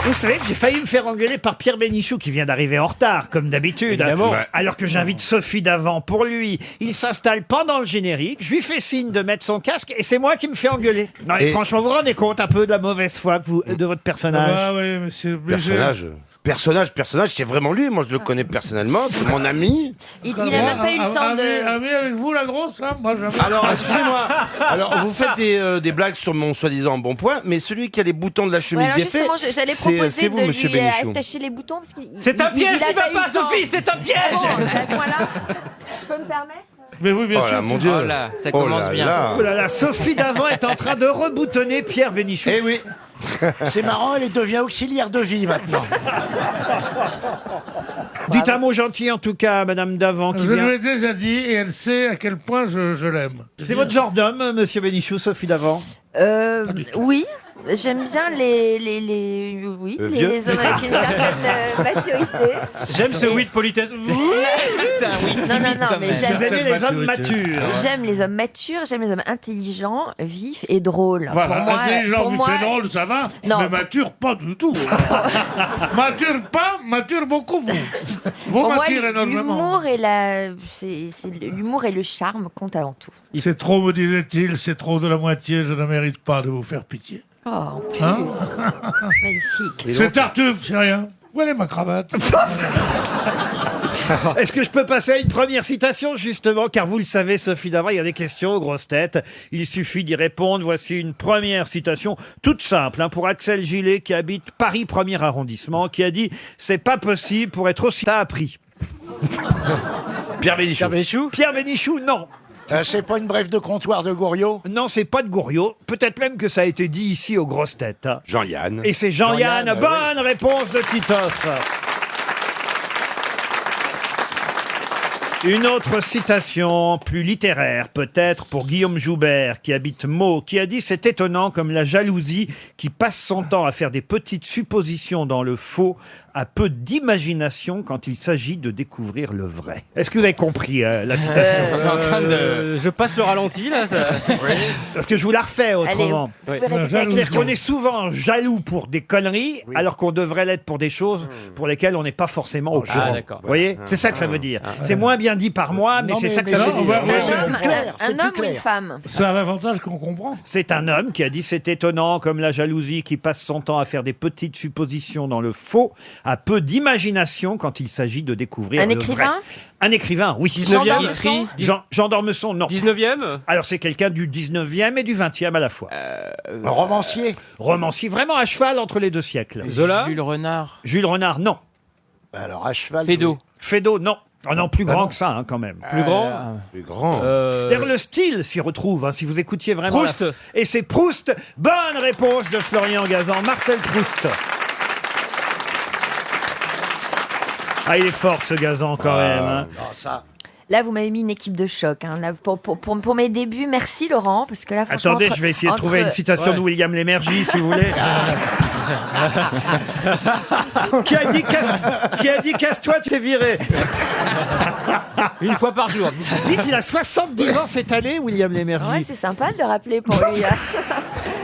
Vous savez que j'ai failli me faire engueuler par Pierre Bénichou qui vient d'arriver en retard, comme d'habitude. Ouais. Alors que j'invite Sophie Davant pour lui. Il s'installe pendant le générique, je lui fais signe de mettre son casque et c'est moi qui me fais engueuler. Non, et franchement, vous vous rendez compte un peu de la mauvaise foi de votre personnage? Ah oui, mais c'est obligé. Personnage, c'est vraiment lui. Moi, je le connais personnellement. C'est mon ami. Il a même pas eu le temps de... Ami avec vous, la grosse, là? Moi, j'aime. Alors, excusez-moi. Alors, vous faites des blagues sur mon soi-disant bon point, mais celui qui a les boutons de la chemise Ouais, alors défaits, justement, j'allais c'est proposer vous, de monsieur lui Bénichou. attacher les boutons parce qu'il C'est un piège, il a n'y va eu pas, le temps. Sophie, c'est un piège. Ah bon, c'est à ce point-là. Je peux me permettre? Mais oui, bien Oh sûr. là, mon Dieu. Oh là, ça commence bien. Oh là là, Sophie Davant est en train de reboutonner Pierre Bénichou. Eh oui. C'est marrant, elle devient auxiliaire de vie maintenant. Dites un mot gentil en tout cas à Madame Davant qui Je lui vient. ai déjà dit et elle sait à quel point je l'aime. C'est votre genre d'homme, Monsieur Bénichou, Sophie Davant? Oui. J'aime bien les vieux. hommes avec une certaine maturité. J'aime ce oui de politesse. C'est un oui Non, timide, non, quand mais même. Vous aimez les hommes maturité. matures. J'aime les hommes matures, j'aime les hommes intelligents, vifs et drôles. Voilà, pour moi, intelligent, pour vous moi, fait drôle, ça va. Non. Mais mature, pas du tout. Mature pas, mature beaucoup, vous. Vous pour moi, maturez énormément. l'humour et le charme comptent avant tout. C'est trop, me disait-il, c'est trop de la moitié, je ne mérite pas de vous faire pitié. Oh, en plus. Hein Magnifique. C'est Tartuffe, c'est rien. Où est ma cravate? Est-ce que je peux passer à une première citation, justement, car vous le savez, Sophie Davant, il y a des questions aux grosses têtes. Il suffit d'y répondre. Voici une première citation, toute simple, pour Axel Gillet, qui habite Paris 1er arrondissement, qui a dit « C'est pas possible pour être aussi appris Pierre Bénichou. Pierre Bénichou ». Pierre Bénichou, non. C'est pas une brève de comptoir de Goriot? Non, c'est pas de Goriot. Peut-être même que ça a été dit ici aux grosses têtes. Jean-Yann. Et c'est Jean-Yann. Jean-Yann, Bonne réponse de Titoff. Une autre citation, plus littéraire peut-être, pour Guillaume Joubert, qui habite Meaux, qui a dit « C'est étonnant comme la jalousie qui passe son temps à faire des petites suppositions dans le faux a peu d'imagination quand il s'agit de découvrir le vrai. » Est-ce que vous avez compris la citation? Je passe le ralenti, là. Parce que je vous la refais autrement. Allez, vous pouvez répéter la Jalousie. C'est-à-dire question. qu'on est souvent jaloux pour des conneries, alors qu'on devrait l'être pour des choses pour lesquelles on n'est pas très au courant. d'accord. Vous voyez? C'est ça que ça veut dire. C'est moins bien dit par moi, mais Non, c'est mais- ça que mais ça c'est- veut dire. ouais, c'est Un plus homme, clair, c'est un plus homme ou une clair. femme? C'est un avantage qu'on comprend. C'est un homme qui a dit « C'est étonnant comme la jalousie qui passe son temps à faire des petites suppositions dans le faux a peu d'imagination quand il s'agit de découvrir Un le écrivain? vrai. » Un écrivain, oui. Jean 19e d'Ormesson? Jean d'Ormesson, non. 19e Alors c'est quelqu'un du 19e et du 20e à la fois. Un romancier? Romancier vraiment à cheval entre les deux siècles. Zola Jules Renard. Jules Renard, non. Alors, à cheval. Fédo. Fédo, non. Oh non, plus grand non. que ça, quand même. Plus grand Plus grand. D'ailleurs, le style s'y retrouve, si vous écoutiez vraiment. Proust. Et c'est Proust. Bonne réponse de Florian Gazan. Marcel Proust. Ah, il est fort, ce Gazan, quand même. Non, ça. Là, vous m'avez mis une équipe de choc. Là, pour mes débuts, merci Laurent, parce que là, franchement... Attendez, entre- je vais essayer de trouver une citation de William Lémergie, si vous voulez. Qui a dit casse-toi, tu t'es viré. Une fois par jour. Dites, il a 70 ans cette année, William Lémergie. Ouais, c'est sympa de le rappeler pour lui.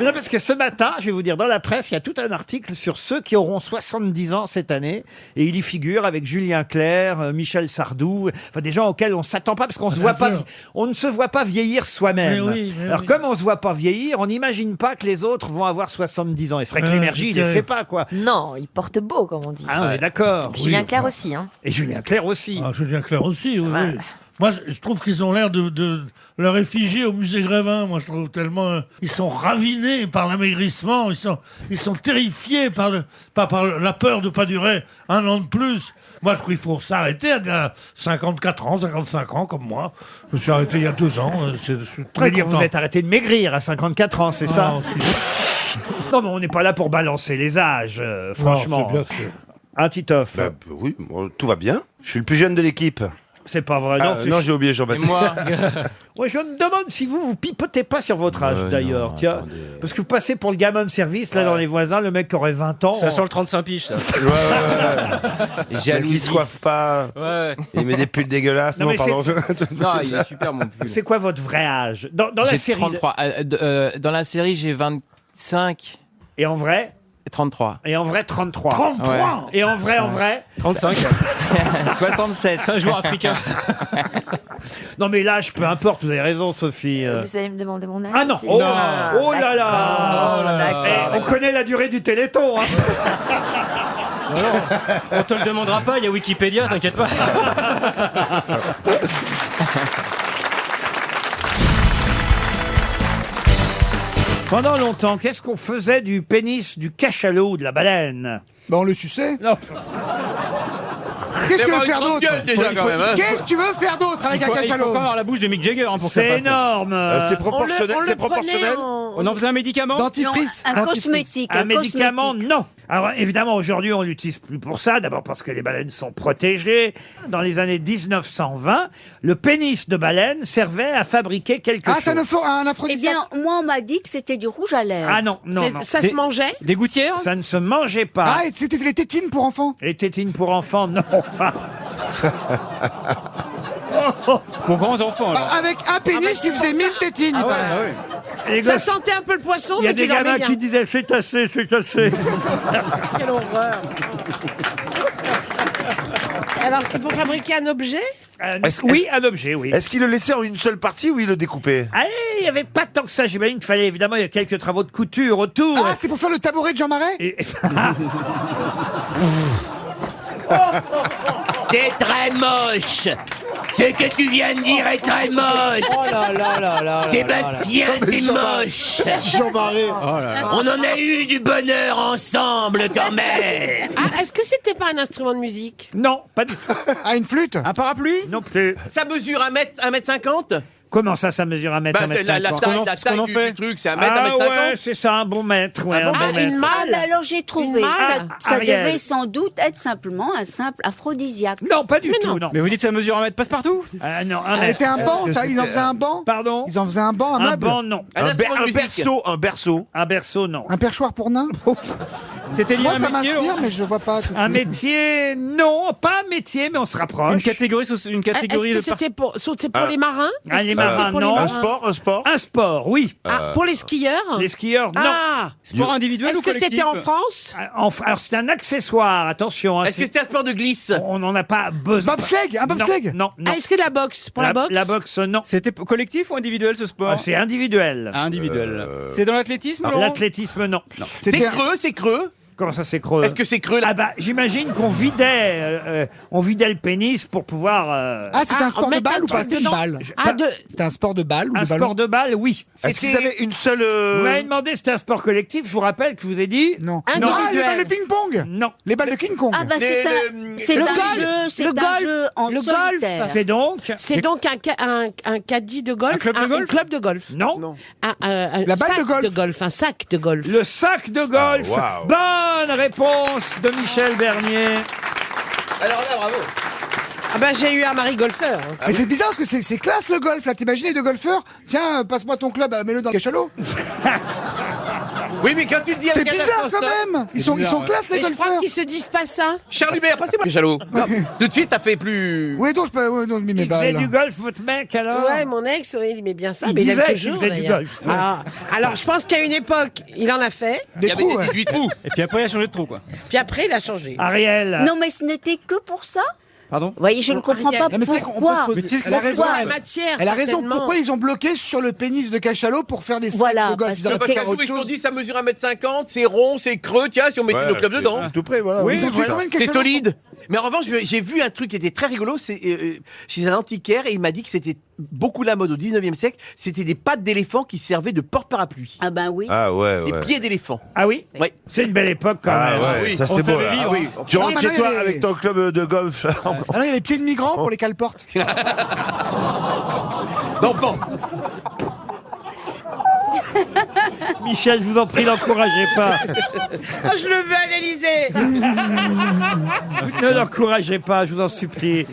Non, parce que ce matin, je vais vous dire, dans la presse, il y a tout un article sur ceux qui auront 70 ans cette année. Et il y figure avec Julien Clerc, Michel Sardou, enfin des gens auxquels on s'attend pas, parce qu'on se voit pas, on ne se voit pas vieillir soi-même. Mais oui, mais Alors, oui. comme on se voit pas vieillir, on n'imagine pas que les autres vont avoir 70 ans. Et c'est vrai que Ah, l'énergie, il les c'est fait pas, quoi. Non, il porte beau, comme on dit. Ah, on est d'accord. Julien Clerc aussi. Hein. Et Julien Clerc aussi. Ah, Julien Clerc aussi, oui. Ouais. oui. Moi, je trouve qu'ils ont l'air de leur effigie au musée Grévin. Moi, je trouve tellement... ils sont ravinés par l'amaigrissement. Ils sont terrifiés par la peur de pas durer un an de plus. Moi, je trouve qu'il faut s'arrêter à 54 ans, 55 ans, comme moi. Je me suis arrêté il y a 2 ans. Je suis Vous très voulez dire, content. vous êtes arrêté de maigrir à 54 ans, c'est ça? Ah, aussi. Non, mais on n'est pas là pour balancer les âges, franchement. Non, c'est bien sûr. Un Titoff. Oui, bon, tout va bien. Je suis le plus jeune de l'équipe. C'est pas vrai. Ah, c'est non, j'ai oublié Et Jean-Baptiste. moi Ouais, je me demande si vous pipotez pas sur votre âge, d'ailleurs. non, Tiens, attendez. parce que vous passez pour le gamin de service, là, dans les voisins, le mec qui aurait 20 ans. Ça sent le 35 piges, ça. Il Jalousie. se coiffe pas. Ouais. Il met des pulls dégueulasses. Non, Non, mais pardon. Non, il est super, mon pull. C'est quoi votre vrai âge dans la J'ai série 33. Dans la série, j'ai 25. Et en vrai 33. Et en vrai, 33. 33 Et en vrai 35. 67. C'est un joueur africain. Non mais l'âge, peu importe, vous avez raison Sophie. Vous allez me demander mon âge Ah non, aussi. oh, Ah, oh là là d'accord, Eh, on connaît la durée du Téléthon. Hein. On te le demandera pas, il y a Wikipédia, t'inquiète pas. Pendant longtemps, qu'est-ce qu'on faisait du pénis du cachalot ou de la baleine? Bah on le suçait. Non. Qu'est-ce que tu veux faire d'autre déjà quand même. Hein. Qu'est-ce que tu veux faire d'autre avec un Il faut cachalot pas avoir la bouche de Mick Jagger hein, pour que ça C'est passe. énorme. C'est proportionnel. C'est proportionnel. On en faisait un médicament Dentifrice. Un Dentifrice. cosmétique. Un médicament, non. Alors évidemment, aujourd'hui, on l'utilise plus pour ça. D'abord parce que les baleines sont protégées. Dans les années 1920, le pénis de baleine servait à fabriquer quelque Ah, chose. ça ne faut un Eh aphrodisiaque. bien, moi, on m'a dit que c'était du rouge à lèvres. Ah non, non, non. Ça se mangeait? Des gouttières. Ça ne se mangeait pas. Ah, et c'était les tétines pour enfants. Les tétines pour enfants, non. Enfin, Pour grands enfants alors. Ah, avec un pénis, tu faisais 1000 tétines. il Ah ouais, paraît. bah ouais. les Ça gosses, sentait un peu le poisson, il y a mais des tu dormais gamins bien. qui disaient c'est assez, c'est assez. Quelle horreur. Alors, c'est pour fabriquer un objet? Oui, un objet, oui. Est-ce qu'il le laissait en une seule partie ou il le découpait? Ah, il n'y avait pas tant que ça. J'imagine qu'il fallait évidemment, il y a quelques travaux de couture autour. Ah, c'est pour faire le tabouret de Jean Marais. C'est très moche. Ce que tu viens de dire est très moche. Oh là là là là. Sébastien, c'est moche. Jean Marais. On en a eu du bonheur ensemble quand même. Ah, est-ce que c'était pas un instrument de musique? Non, pas du tout. Ah, une flûte. Un parapluie. Non plus. Ça mesure 1m50. Comment ça, ça mesure 1 mètre, 1 mètre 50? Ce qu'on en fait. truc, c'est 1 Ah ouais, c'est ça, un bon mètre. Ouais, un bon Ah, mètre. une Ah, malle? bah alors j'ai trouvé. Une Ça, malle. ça Ariel. devait sans doute être simplement un simple aphrodisiaque. Non, pas du tout, non. Mais vous dites que ça mesure 1 mètre passe-partout. Ah, non, 1 Elle mètre. était un banc, ça. Ils en faisaient un banc. Pardon? Ils en faisaient un banc, un Un meuble. banc, non. Un berceau, un berceau. Un berceau, non. Un perchoir pour nains. C'était lié Moi, à ça un métier. m'inspire, Laurent mais je vois pas. tout de Un suite. métier, non, pas un métier, mais on se rapproche. Une catégorie, une catégorie Est-ce que de c'était pour les marins? Ah, Est-ce les que c'était marins, pour les non. Un marins? sport, un sport. Un sport, oui. Ah, pour les skieurs? Les skieurs, non. Ah! sport individuel Est-ce ou que collectif. c'était en France? Alors, c'est un accessoire, attention. Hein, Est-ce que c'est un sport de glisse? On n'en a pas besoin. Bobsleigh, un bobsleigh. Non, non. Ah, est-ce que la boxe? Pour la boxe? La boxe, non. C'était collectif ou individuel ce sport? Ah, c'est individuel. Individuel. C'est dans l'athlétisme, Laurent. L'athlétisme, non. C'était C'est un- creux, c'est creux. Comment ça, c'est creux? Est-ce que c'est creux là? Ah bah, j'imagine qu'on vidait le pénis pour pouvoir... Ah, c'était un on sport de met balle un ou pas? truc C'était une dedans. balle. Ah, de... C'était un sport de balle ou un de sport ballon? de balle, oui. Est-ce qu'ils avaient une seule. Vous m'avez demandé si c'était un sport collectif, je vous rappelle que je vous ai dit... Non. Individuel. Ah, les balles de ping-pong. Non. Les balles de King Kong. Ah bah c'est le un golf. jeu, c'est Le un golf. jeu en Le golf. solitaire. C'est donc... C'est donc un caddie de golf? Un club de golf? Un club de golf. Non. Un La balle sac de golf. Un sac de golf. Le sac de golf. Ah, waouh. Bonne réponse de Michel Bernier. Alors là, bravo. Ah ben j'ai eu un mari golfeur. Mais c'est bizarre parce que c'est classe le golf là. T'imagines les deux golfeurs? Tiens, passe-moi ton club, mets-le dans le cachalot. Oui, mais quand tu te dis C'est avec un bizarre accent quand même. Ils sont classe les Mais je crois golfeurs. qu'ils se disent pas ça. Charles Hubert, passez-moi le chalot. Tout de suite, ça fait plus. Oui, donc je mets mes Il faisait balles. du golf, votre mec, alors? Ouais, mon ex, il aimait bien ça. Il mais il disait aime qu'il toujours. faisait du d'ailleurs. golf. Ah, alors je pense qu'à une époque, il en a fait. Des Il y avait trous, des ouais. 18 trous. Et puis après, il a changé de trou, quoi. Puis après, il a changé. Ariel. Non mais ce n'était que pour ça. Pardon. Vous voyez, je ne comprends pas Non, mais c'est vrai qu'on peut pourquoi. se poser- Mais tu sais ce Elle a qu'on raison. Pourquoi la Elle matière elle a raison. certainement. Pourquoi ils ont bloqué sur le pénis de cachalot pour faire des sacs Voilà, de golf? parce Ils auraient que- pu Parce faire qu'à autre ils t'ont chose. dit ça mesure 1m50, c'est rond, c'est creux, tiens, si on mettait nos clubs dedans. Tout près, voilà. Oui, Ils ont fait voilà. combien de C'est cachalots? solide. Mais en revanche, j'ai vu un truc qui était très rigolo, c'est chez un antiquaire, et il m'a dit que c'était beaucoup la mode au 19e siècle, c'était des pattes d'éléphant qui servaient de porte-parapluie. Ah ben oui. Ah ouais, Des ouais. pieds d'éléphant. Ah oui? Oui. C'est une belle époque quand Ah même. ouais, oui. ça On c'est beau. savait là. lire, Ah oui. Tu rentres Ah, chez maintenant, toi il y a- avec ton club de golf. Ah non, il y a les pieds de migrants pour les cale-portes. D'enfant. Michel, je vous en prie, n'encouragez pas. Oh, je le veux à l'Élysée. Ne l'encouragez pas, je vous en supplie.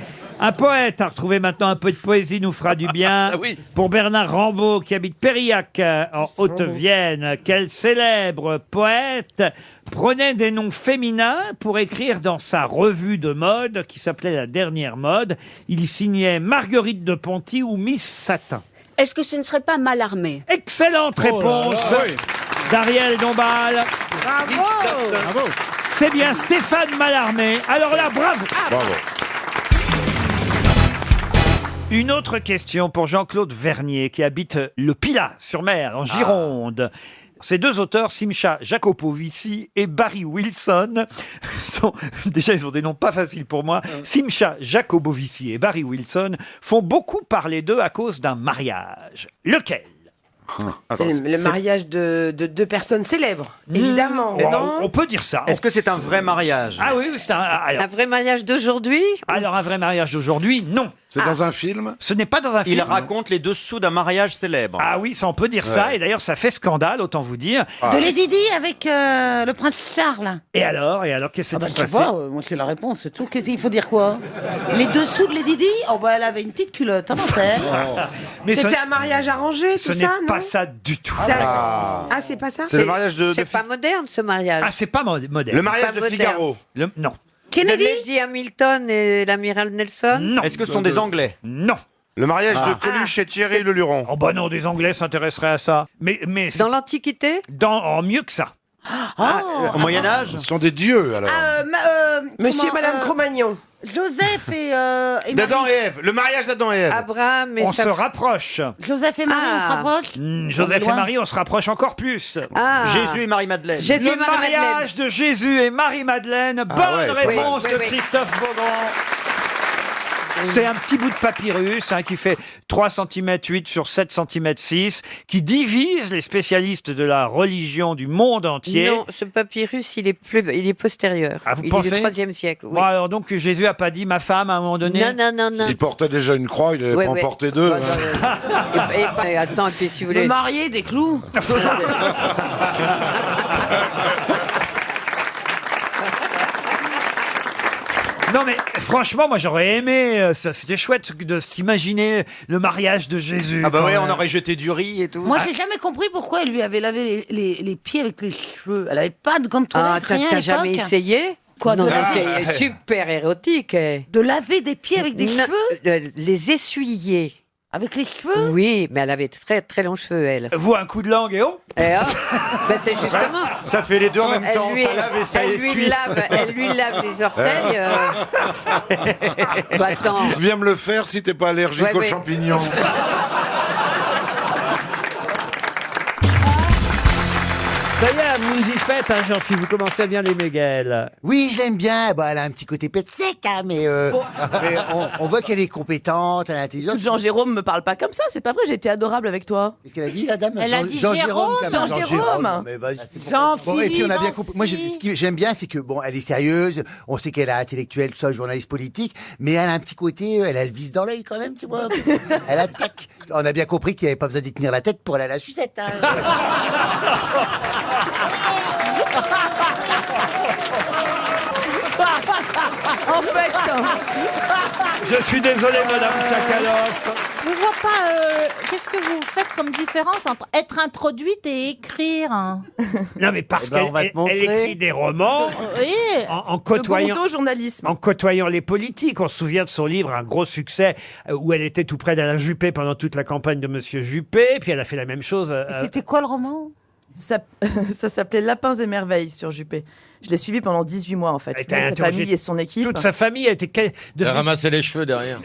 Un poète, à retrouver maintenant un peu de poésie nous fera du bien. Ah oui. Pour Bernard Rambaud, qui habite Périac, en Haute-Vienne. Quel célèbre poète prenait des noms féminins pour écrire dans sa revue de mode, qui s'appelait La Dernière Mode. Il y signait Marguerite de Ponty ou Miss Satin. Est-ce que ce ne serait pas Mallarmé? Excellente réponse d'Ariel Dombal. Bravo. C'est bien Stéphane Mallarmé. Alors là, bravo. Bravo. Une autre question pour Jean-Claude Vernier qui habite le Pilat-sur-Mer en Gironde. Ces deux auteurs, Simcha Jacopovici et Barry Wilson, déjà ils ont des noms pas faciles pour moi. Simcha Jacopovici et Barry Wilson font beaucoup parler d'eux à cause d'un mariage. Lequel? C'est le mariage de deux personnes célèbres, évidemment. Non. On peut dire ça. Est-ce que c'est un vrai mariage? Ah oui, c'est Un vrai mariage d'aujourd'hui? alors un vrai mariage d'aujourd'hui, non. C'est dans un film? Ce n'est pas dans un film. Il raconte les dessous d'un mariage célèbre. Ah oui, ça on peut dire ça. Et d'ailleurs, ça fait scandale, autant vous dire. Ah. De Lady Di avec le prince Charles. Et alors, qu'est-ce qui s'est passé? moi c'est la réponse, c'est tout. Qu'est-ce qu'il faut dire quoi? Les dessous de Lady Di? Oh bah elle avait une petite culotte, hein, Mais C'était un mariage arrangé, ce tout n'est ça, non? pas ça du tout. Ah, c'est pas ça? C'est le mariage de... C'est pas moderne ce mariage. Ah, c'est pas moderne. Le mariage Pas de moderne. Figaro. Non. Kennedy? Lady Hamilton et l'amiral Nelson? Non. Est-ce que ce sont des Anglais? Non. Le mariage de Coluche et Thierry Le Luron. Oh bah non, des Anglais s'intéresseraient à ça. Mais Dans l'Antiquité? en mieux que ça. Au Moyen-Âge? Ce sont des dieux, alors. Monsieur et Madame Cro-Magnon. Joseph et D'Adam et Ève. Le mariage d'Adam et Ève. Abraham et On sa... se rapproche. Joseph et Marie, on se rapproche. Joseph et loin. Marie, on se rapproche encore plus. Ah. Jésus et Marie-Madeleine. Jésus et Le Marie-Madeleine. mariage de Jésus et Marie-Madeleine. Bonne ouais, réponse oui, de oui. Christophe Beaugrand. C'est un petit bout de papyrus qui fait 3 cm 8 sur 7 cm 6, qui divise les spécialistes de la religion du monde entier. Non, ce papyrus, il est postérieur. Ah, vous il pensez? est du 3e siècle. Oui. Bon, alors donc Jésus a pas dit ma femme à un moment donné? Non. Il portait déjà une croix, il n'allait Ouais, pas ouais. en porter deux. Ouais, ouais. Attends, et puis si vous voulez... marier, des clous. Non mais franchement, moi j'aurais aimé, c'était chouette de s'imaginer le mariage de Jésus. Ah bah quand ouais, même. on aurait jeté du riz et tout. Moi, j'ai jamais compris pourquoi elle lui avait lavé les pieds avec les cheveux. Elle avait pas de gants de toilette, Ah, rien à t'as jamais l'époque. essayé? Quoi, Non, de non, laver c'est super érotique. De laver des pieds avec des Non, cheveux? Les essuyer. Avec les cheveux? Oui, mais elle avait très très longs cheveux, elle. Vous, un coup de langue et oh Et hop, ben c'est justement. Ça fait les deux en même Elle temps, lui, ça lave et ça essuie. elle lui lave les orteils. Bah attends. Viens me le faire si t'es pas allergique Ouais, aux ouais. champignons. Ça y est, vous y faites, hein, Jean-Philippe, vous commencez à bien l'aimer, Gaëlle. Oui, je l'aime bien. Bon, elle a un petit côté pète sec, hein, mais on voit qu'elle est compétente, elle est intelligente. Jean-Jérôme me parle pas comme ça, c'est pas vrai, j'ai été adorable avec toi. Qu'est-ce qu'elle a dit, la dame? Elle a dit Jérôme, quand même. Jean-Jérôme. Non, mais vas-y. Jean-Philippe. Bon, et puis on a bien compris. Moi, ce que j'aime bien, c'est que bon, elle est sérieuse. On sait qu'elle est intellectuelle, tout ça, journaliste politique, mais elle a un petit côté, elle a le vice dans l'œil quand même, tu vois. Elle attaque. On a bien compris qu'il n'y avait pas besoin d'y tenir la tête pour aller à la sucette. Hein. En fait, Je suis désolé, Madame Sakaloff. Je vois pas. Qu'est-ce que vous faites comme différence entre être introduite et écrire? Non, mais parce Eh ben, on va qu'elle te montrer. elle écrit des romans Oui. en côtoyant... journalisme. En côtoyant les politiques, on se souvient de son livre, un gros succès, où elle était tout près d'Alain Juppé pendant toute la campagne de Monsieur Juppé, puis elle a fait la même chose. C'était quoi le roman? Ça s'appelait Lapins et Merveilles sur Juppé. Je l'ai suivi pendant 18 mois en fait. Elle était Sa interrogée- famille et son équipe. Toute sa famille a été Ramasser les cheveux derrière.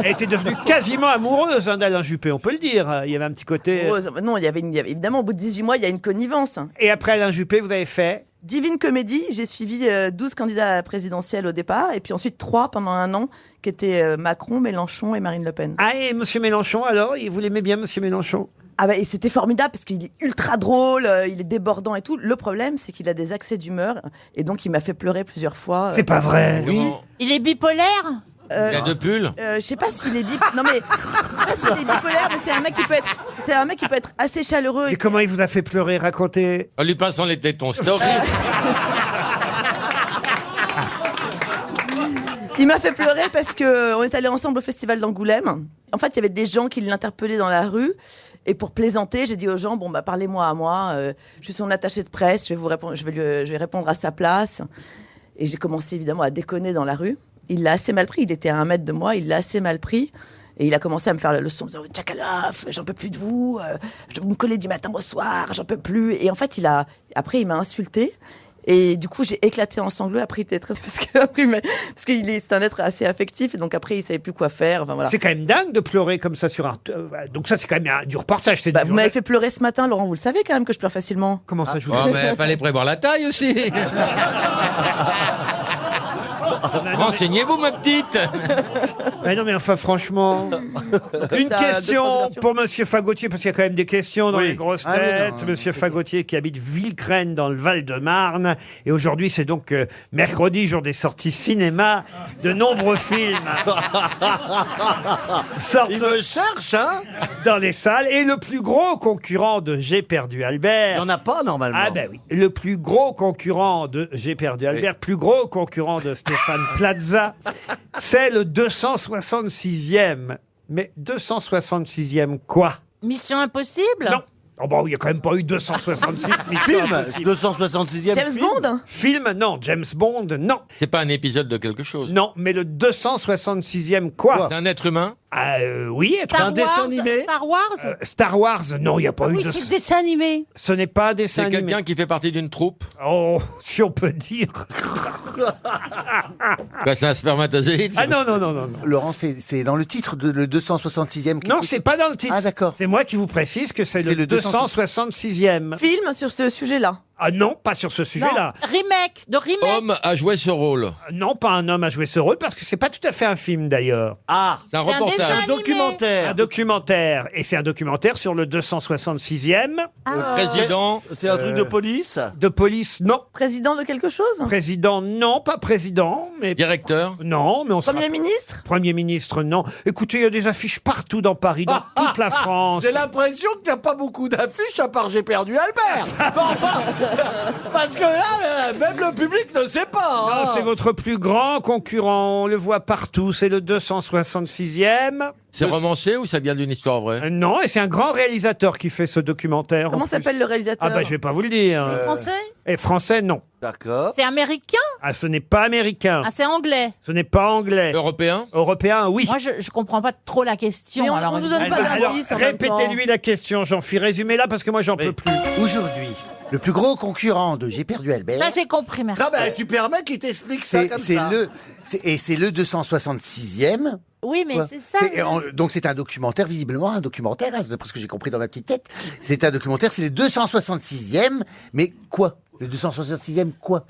elle était devenue quasiment amoureuse d'Alain Juppé, on peut le dire. Il y avait un petit côté... Non, il y avait évidemment au bout de 18 mois, il y a une connivence. Et après Alain Juppé, vous avez fait... Divine Comédie, j'ai suivi 12 candidats à la présidentielle au départ, et puis ensuite 3 pendant un an, qui étaient Macron, Mélenchon et Marine Le Pen. Ah, et Monsieur Mélenchon, alors vous l'aimez bien, Monsieur Mélenchon? Ah bah, et c'était formidable parce qu'il est ultra drôle, il est débordant et tout. Le problème, c'est qu'il a des accès d'humeur, et donc il m'a fait pleurer plusieurs fois. C'est pas vrai. Oui. Il est bipolaire? Il a deux pulls. Je sais pas s'il est non mais je sais pas s'il est bipolaire, mais c'est un mec qui peut être assez chaleureux. Et comment il vous a fait pleurer? Racontez. En lui passant les tétons, c'était horrible. Il m'a fait pleurer parce que on est allé ensemble au festival d'Angoulême. En fait, il y avait des gens qui l'interpellaient dans la rue. Et pour plaisanter, j'ai dit aux gens, bon, bah, parlez-moi à moi. Je suis son attaché de presse, je vais vous répondre, je vais répondre à sa place. Et j'ai commencé évidemment à déconner dans la rue. Il l'a assez mal pris. Il était à 1 mètre de moi. Il l'a assez mal pris. Et il a commencé à me faire la leçon en disant Tchakalov, j'en peux plus de vous, vous me collez du matin au soir, j'en peux plus. Et en fait, après, il m'a insulté. Et du coup, j'ai éclaté en sanglots. Après, il était très... parce qu'il est, c'est un être assez affectif. Et donc, après, il savait plus quoi faire. Enfin, voilà. C'est quand même dingue de pleurer comme ça sur un... Donc ça, c'est quand même du reportage. C'est Vous m'avez fait pleurer ce matin, Laurent. Vous le savez quand même que je pleure facilement. Comment ça, je vous Oh, mais fallait prévoir la taille aussi. Renseignez-vous, ma petite. Mais non, mais enfin, franchement. Une question pour Monsieur Fagotier, parce qu'il y a quand même des questions dans les grosses têtes. Monsieur Fagotier qui habite Villecrène dans le Val-de-Marne. Et aujourd'hui, c'est donc mercredi, jour des sorties cinéma. De nombreux films sortent. Il me cherche, hein? Dans les salles. Et le plus gros concurrent de J'ai perdu Albert. Il n'y en a pas, normalement. Ah ben oui. Le plus gros concurrent de J'ai perdu Albert, plus gros concurrent de Stéphane Plaza, c'est le 266e. Mais 266e quoi? Mission Impossible? Non. Oh bon, il n'y a quand même pas eu 266 Film, Impossible. 266e James Bond? Film, non. James Bond, non. C'est pas un épisode de quelque chose. Non, mais le 266e quoi? C'est un être humain. Oui, Star Wars, Star Wars? Star Wars, non, il n'y a pas eu Oui, de... c'est le dessin animé. Ce n'est pas un dessin C'est animé. quelqu'un qui fait partie d'une troupe. Oh, si on peut dire. Bah, c'est un spermatozoïde. Ah non, non, non, non. Laurent, c'est dans le titre de le 266e. Non, c'est pas dans le titre. Ah, d'accord. C'est moi qui vous précise que c'est le 266e. Film sur ce sujet-là. Ah non, pas sur ce sujet-là. Remake, de remake. Homme a joué ce rôle. Non, pas un homme à jouer ce rôle, parce que c'est pas tout à fait un film d'ailleurs. Ah, C'est un C'est un reportage. dessin un animé. documentaire. Un documentaire. Et c'est un documentaire sur le 266e. Le président. C'est un truc de police. De police, non. Président de quelque chose? Président, non. Pas président, mais... Directeur. Non, mais on Premier ministre? Premier ministre, non. Écoutez, il y a des affiches partout dans Paris, dans toute la France. J'ai l'impression qu'il n'y a pas beaucoup d'affiches à part J'ai perdu Albert. Bon, enfin, parce que là, même le public ne sait pas. Non, hein. c'est votre plus grand concurrent, on le voit partout, c'est le 266e. C'est romancé ou ça vient d'une histoire vraie? Non, et c'est un grand réalisateur qui fait ce documentaire. Comment en plus. s'appelle le réalisateur? Ah bah je vais pas vous le dire. Français? Et français, non. D'accord. C'est américain? Ah, ce n'est pas américain. Ah, c'est anglais. Ce n'est pas anglais. Européen? Européen, oui. Moi, je comprends pas trop la question. Mais on alors, nous donne pas Alors, d'indice en même temps. répétez-lui la question, j'en suis résumé là parce que moi j'en peux plus. Aujourd'hui, le plus gros concurrent de J'ai perdu Albert. Ça, j'ai compris, merci. Non, ben, tu permets qu'il t'explique ça comme ça. C'est le 266e. Oui, mais Quoi. c'est ça. Donc c'est un documentaire, visiblement un documentaire, hein, c'est d'après ce que j'ai compris dans ma petite tête. C'est un documentaire, c'est le 266e, mais quoi? Le 266e quoi?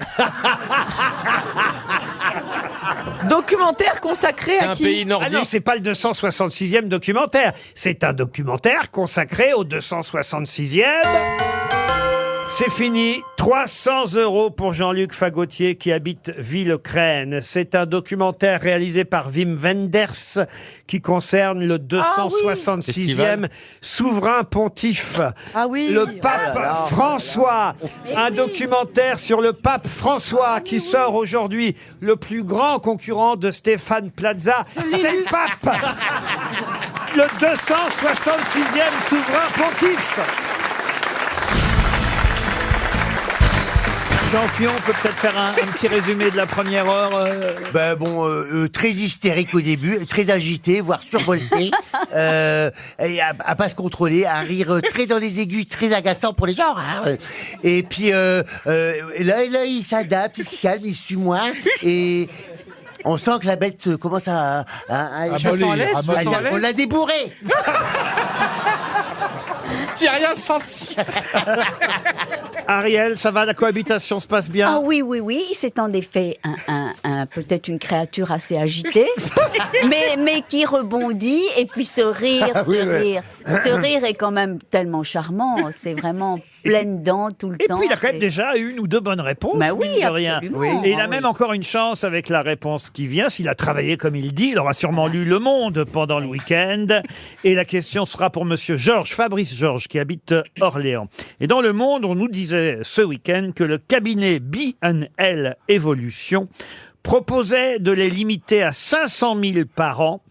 Documentaire consacré C'est à un qui? pays Ah nordique. non, c'est pas le 266e documentaire. C'est un documentaire consacré au 266e. C'est fini. 300 € pour Jean-Luc Fagotier qui habite Villecrène. C'est un documentaire réalisé par Wim Wenders qui concerne le 266e Festival. souverain pontife. Ah oui. Le Oh pape là là. François. Un documentaire sur le pape François qui sort aujourd'hui. Le plus grand concurrent de Stéphane Plaza. C'est le pape. Le 266e souverain pontife. Jean Fillon peut peut-être faire un petit résumé de la première heure. Ben bon, très hystérique au début, très agité, voire survolté, et à pas se contrôler, à rire très dans les aigus, très agaçant pour les gens. Hein. Et puis là, il s'adapte, il se calme, il suit moins, et on sent que la bête commence à on l'a débourré. J'ai rien senti. Ariel, ça va, la cohabitation se passe bien? Ah oui, oui, oui, c'est en effet peut-être une créature assez agitée, mais qui rebondit, et puis ce rire est quand même tellement charmant, c'est vraiment pleine dents tout le temps. Et puis il a quand même déjà une ou deux bonnes réponses, Bah oui, mine de rien. absolument. Et il a Ah même oui. encore une chance avec la réponse qui vient. S'il a travaillé comme il dit, il aura sûrement lu Le Monde pendant le week-end. Et la question sera pour monsieur Fabrice Georges, qui habite Orléans. Et dans Le Monde, on nous disait ce week-end que le cabinet B&L Evolution proposait de les limiter à 500 000 par an.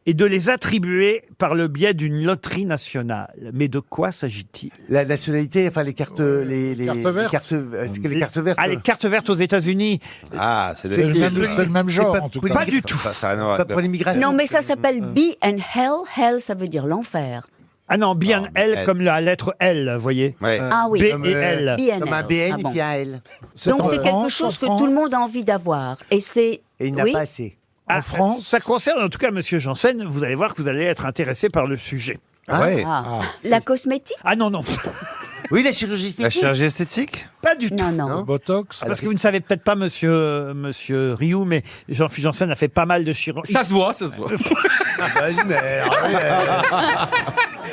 et de les attribuer par le biais d'une loterie nationale. Mais de quoi s'agit-il? La nationalité, enfin les cartes, les cartes vertes. Ah, les cartes vertes aux États-Unis. Ah, c'est C'est le même genre, en tout cas. Pas du tout. Ça a rien à voir Pas avec pour l'immigration. Non, mais ça s'appelle Be and Hell. Hell, ça veut dire l'enfer. Ah non, bien L comme la lettre L, vous voyez. Ouais. Ah oui. B et L. BNL. Comme un BN Ah et bon. puis un L. Donc en c'est quelque France, chose en que France tout le monde a envie d'avoir. Et c'est. Et il n'a Oui. pas assez. Ah, France ça concerne en tout cas Monsieur Janssen. Vous allez voir que vous allez être intéressé par le sujet. Ouais. Ah. La cosmétique? Ah non, non. Oui, la chirurgie La esthétique. chirurgie esthétique? Pas du tout. Non, non. Botox. Parce que vous ne savez peut-être pas, monsieur Rioux, mais Jean-Philippe Janssen a fait pas mal de chirurgie. Ça se voit, ça se voit. Vas-y, mais...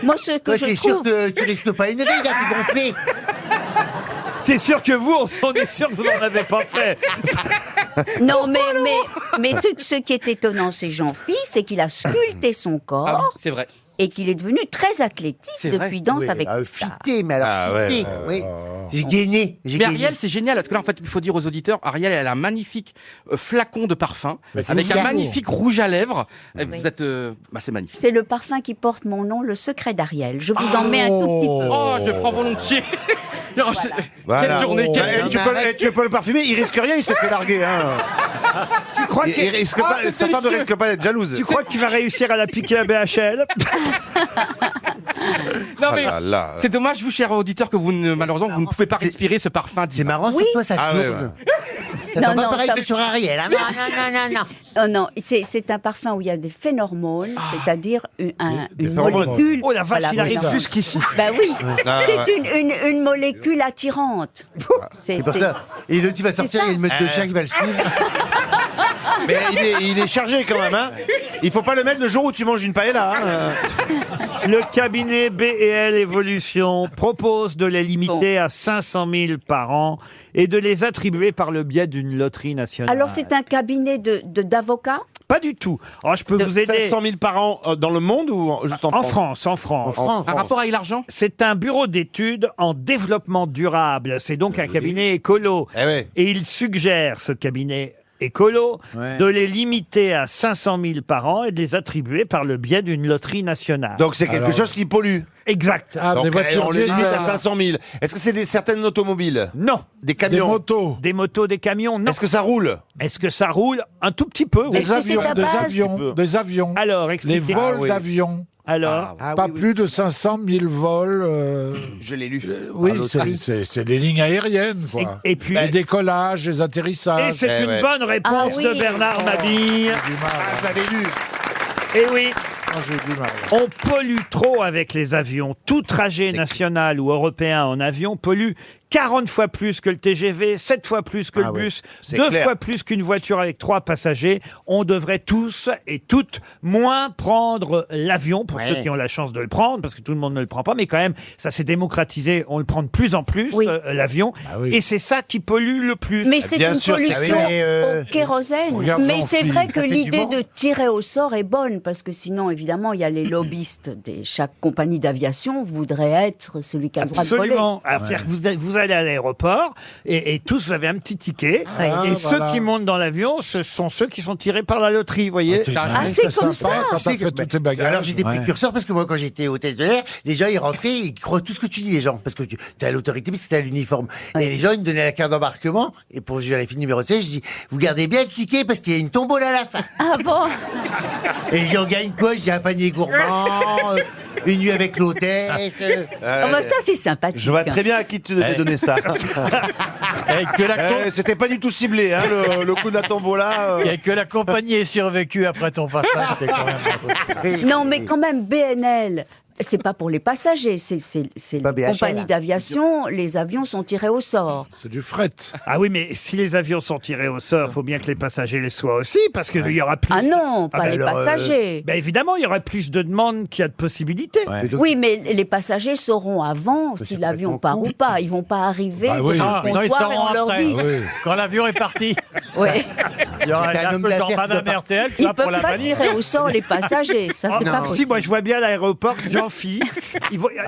Moi, ce que Toi, je t'es sûr trouve. que tu risques pas une ride à te gonfler. C'est sûr que vous, on est sûr que vous n'en avez pas fait. Non, mais ce qui est étonnant, c'est Jean-Philippe, c'est qu'il a sculpté son corps. Ah oui, c'est vrai. Et qu'il est devenu très athlétique C'est depuis vrai. Danse Oui, avec ah, ça. fité, mais alors Ah, ouais, fité. ouais, Oui. J'ai gagné. Mais Ariel, c'est génial, parce que là, en fait, il faut dire aux auditeurs, Ariel, elle a un magnifique flacon de parfum, c'est avec un génial. magnifique rouge à lèvres. Et vous êtes... c'est magnifique. C'est le parfum qui porte mon nom, le secret d'Ariel. Je vous en mets un tout petit peu. Oh, je prends volontiers. Voilà. Quelle journée, quelle... Et tu peux le parfumer, il risque rien, il s'est fait larguer. Hein. Tu crois Il risque pas, c'est sa femme ne délicieux. risque pas d'être jalouse. Tu crois que tu vas réussir à la piquer à BHL? Non mais, Ah là là. c'est dommage, vous, chers auditeurs, que malheureusement, vous ne pouvez pas respirer ce parfum. C'est marrant, Oui. sur toi, ça Ah ouais, tourne. ouais. Ça Non, sent pas non, pareil ça- que sur Ariel. Hein. Non. Oh non, c'est un parfum où il y a des phéromones, c'est-à-dire une phéromones. molécule. Oh la vache, Voilà, il arrive voilà. jusqu'ici. Ben oui, Ah, c'est une molécule attirante. C'est pour ça. Et l'autre, il va sortir, il y a une meute de chien qui va le suivre. Mais il est chargé quand même. Hein. Il faut pas le mettre le jour où tu manges une paella. Hein. Le cabinet B&L Evolution propose de les limiter à 500 000 par an et de les attribuer par le biais d'une loterie nationale. Alors c'est un cabinet d'avocats? Pas du tout. Alors, je peux vous aider. 500 000 par an dans le monde ou juste en France? En France. Un rapport avec l'argent? C'est un bureau d'études en développement durable. C'est donc un cabinet écolo. Eh ouais. Et il suggère, ce cabinet écolo, de les limiter à 500 000 par an et de les attribuer par le biais d'une loterie nationale. Donc c'est quelque chose qui pollue. Exact. Ah, des Donc voitures on les limite à diesel. 500 000. Est-ce que c'est certaines automobiles? Non. Des Des camions? motos. Des motos, des camions, non. Est-ce que ça roule? Est-ce que ça roule? Un tout petit peu, oui. Est-ce que c'est ta base? Des avions. Alors, Les expliquez. vols oui. d'avions. Alors, Pas plus de 500 000 vols. Je l'ai lu. Oui, c'est des lignes aériennes, quoi. et puis... Les décollages, les Et atterrissages. c'est une bonne réponse Ah oui. de Bernard Mabille. J'ai du mal. J'avais lu. Et oui, Moi, j'ai du mal. on pollue trop avec les avions. Tout trajet national ou européen en avion pollue 40 fois plus que le TGV, 7 fois plus que le bus, c'est 2 clair. fois plus qu'une voiture avec 3 passagers. On devrait tous et toutes moins prendre l'avion, pour ceux qui ont la chance de le prendre, parce que tout le monde ne le prend pas, mais quand même, ça s'est démocratisé. On le prend de plus en plus, Oui. l'avion. Et c'est ça qui pollue le plus. Mais c'est Bien une sûr, pollution c'est- au kérosène. Regarde Mais Jean-Philippe. c'est vrai que Ça fait du l'idée vent. de tirer au sort est bonne, parce que sinon, évidemment, il y a les lobbyistes de chaque compagnie d'aviation voudraient être celui qui a le droit de voler. Absolument. Alors, c'est-à-dire que vous allez à l'aéroport et tous vous avez un petit ticket. Ouais. Et ceux qui montent dans l'avion, ce sont ceux qui sont tirés par la loterie, vous voyez. Ah, c'est comme ça. Quand t'as fait tous tes bagages. Alors j'étais précurseur parce que moi quand j'étais hôtesse de l'air, les gens ils rentraient, ils croient tout ce que tu dis les gens parce que tu as l'autorité parce que tu as l'uniforme. Et les gens ils me donnaient la carte d'embarquement et pour vérifier le numéro 16, je dis vous gardez bien le ticket parce qu'il y a une tombola à la fin. Ah bon? Et les gens gagnent quoi? Je dis un panier gourmand, une nuit avec l'hôtesse. Ah bah ça, c'est sympathique. Je vois très bien à qui tu devais donner ça. C'était pas du tout ciblé, hein, le coup de la tombola. Et que la compagnie ait survécu après ton passage, c'était quand même un truc. Non, mais quand même, BNL, c'est pas pour les passagers, c'est Pas les BHL, compagnies hein. d'aviation, les avions sont tirés au sort. C'est du fret. Ah oui, mais si les avions sont tirés au sort, il faut bien que les passagers les soient aussi, parce qu'il y aura plus... Ah non, pas ben les alors, passagers. Ben évidemment, il y aura plus de demandes qu'il y a de possibilités. Oui, mais les passagers sauront avant si l'avion part ou pas. Ils vont pas arriver Ah oui. devant le Non, ils comptoir et sauront on leur après. dit. Oui. Quand l'avion est parti, Ouais. il y aura T'as un un homme peu genre d'affaires qui Madame doit RTL, tu Ils vas pour peuvent la pas valise. tirer au sort les passagers. Ça, c'est pas Si, possible. moi je vois bien l'aéroport Jean-Phi.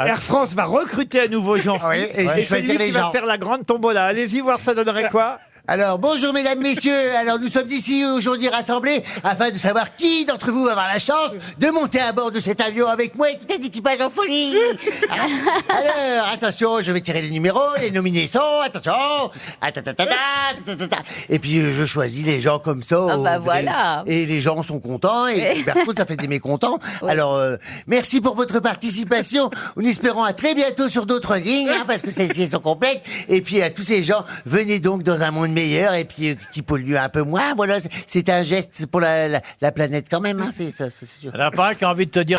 Air France va recruter à nouveau Jean-Phi. Oui, et je vais et c'est choisir lui les qui va gens. faire la grande tombola. Allez-y voir, ça donnerait quoi? Alors, bonjour mesdames, messieurs. Alors, nous sommes ici aujourd'hui rassemblés afin de savoir qui d'entre vous va avoir la chance de monter à bord de cet avion avec moi et tout un équipage en folie. Alors, attention, je vais tirer les numéros, les nominations, attention. Et puis, je choisis les gens comme ça. Ah bah voilà. Et les gens sont contents et par contre, ça fait des mécontents. Ouais. Alors, merci pour votre participation. Nous espérons à très bientôt sur d'autres lignes, parce que celles-ci sont complètes. Et puis, à tous ces gens, venez donc dans un monde meilleur et puis qui pollue un peu moins. Voilà, c'est un geste pour la planète quand même. Hein, c'est sûr. Il y en a pas un qui a envie de te dire.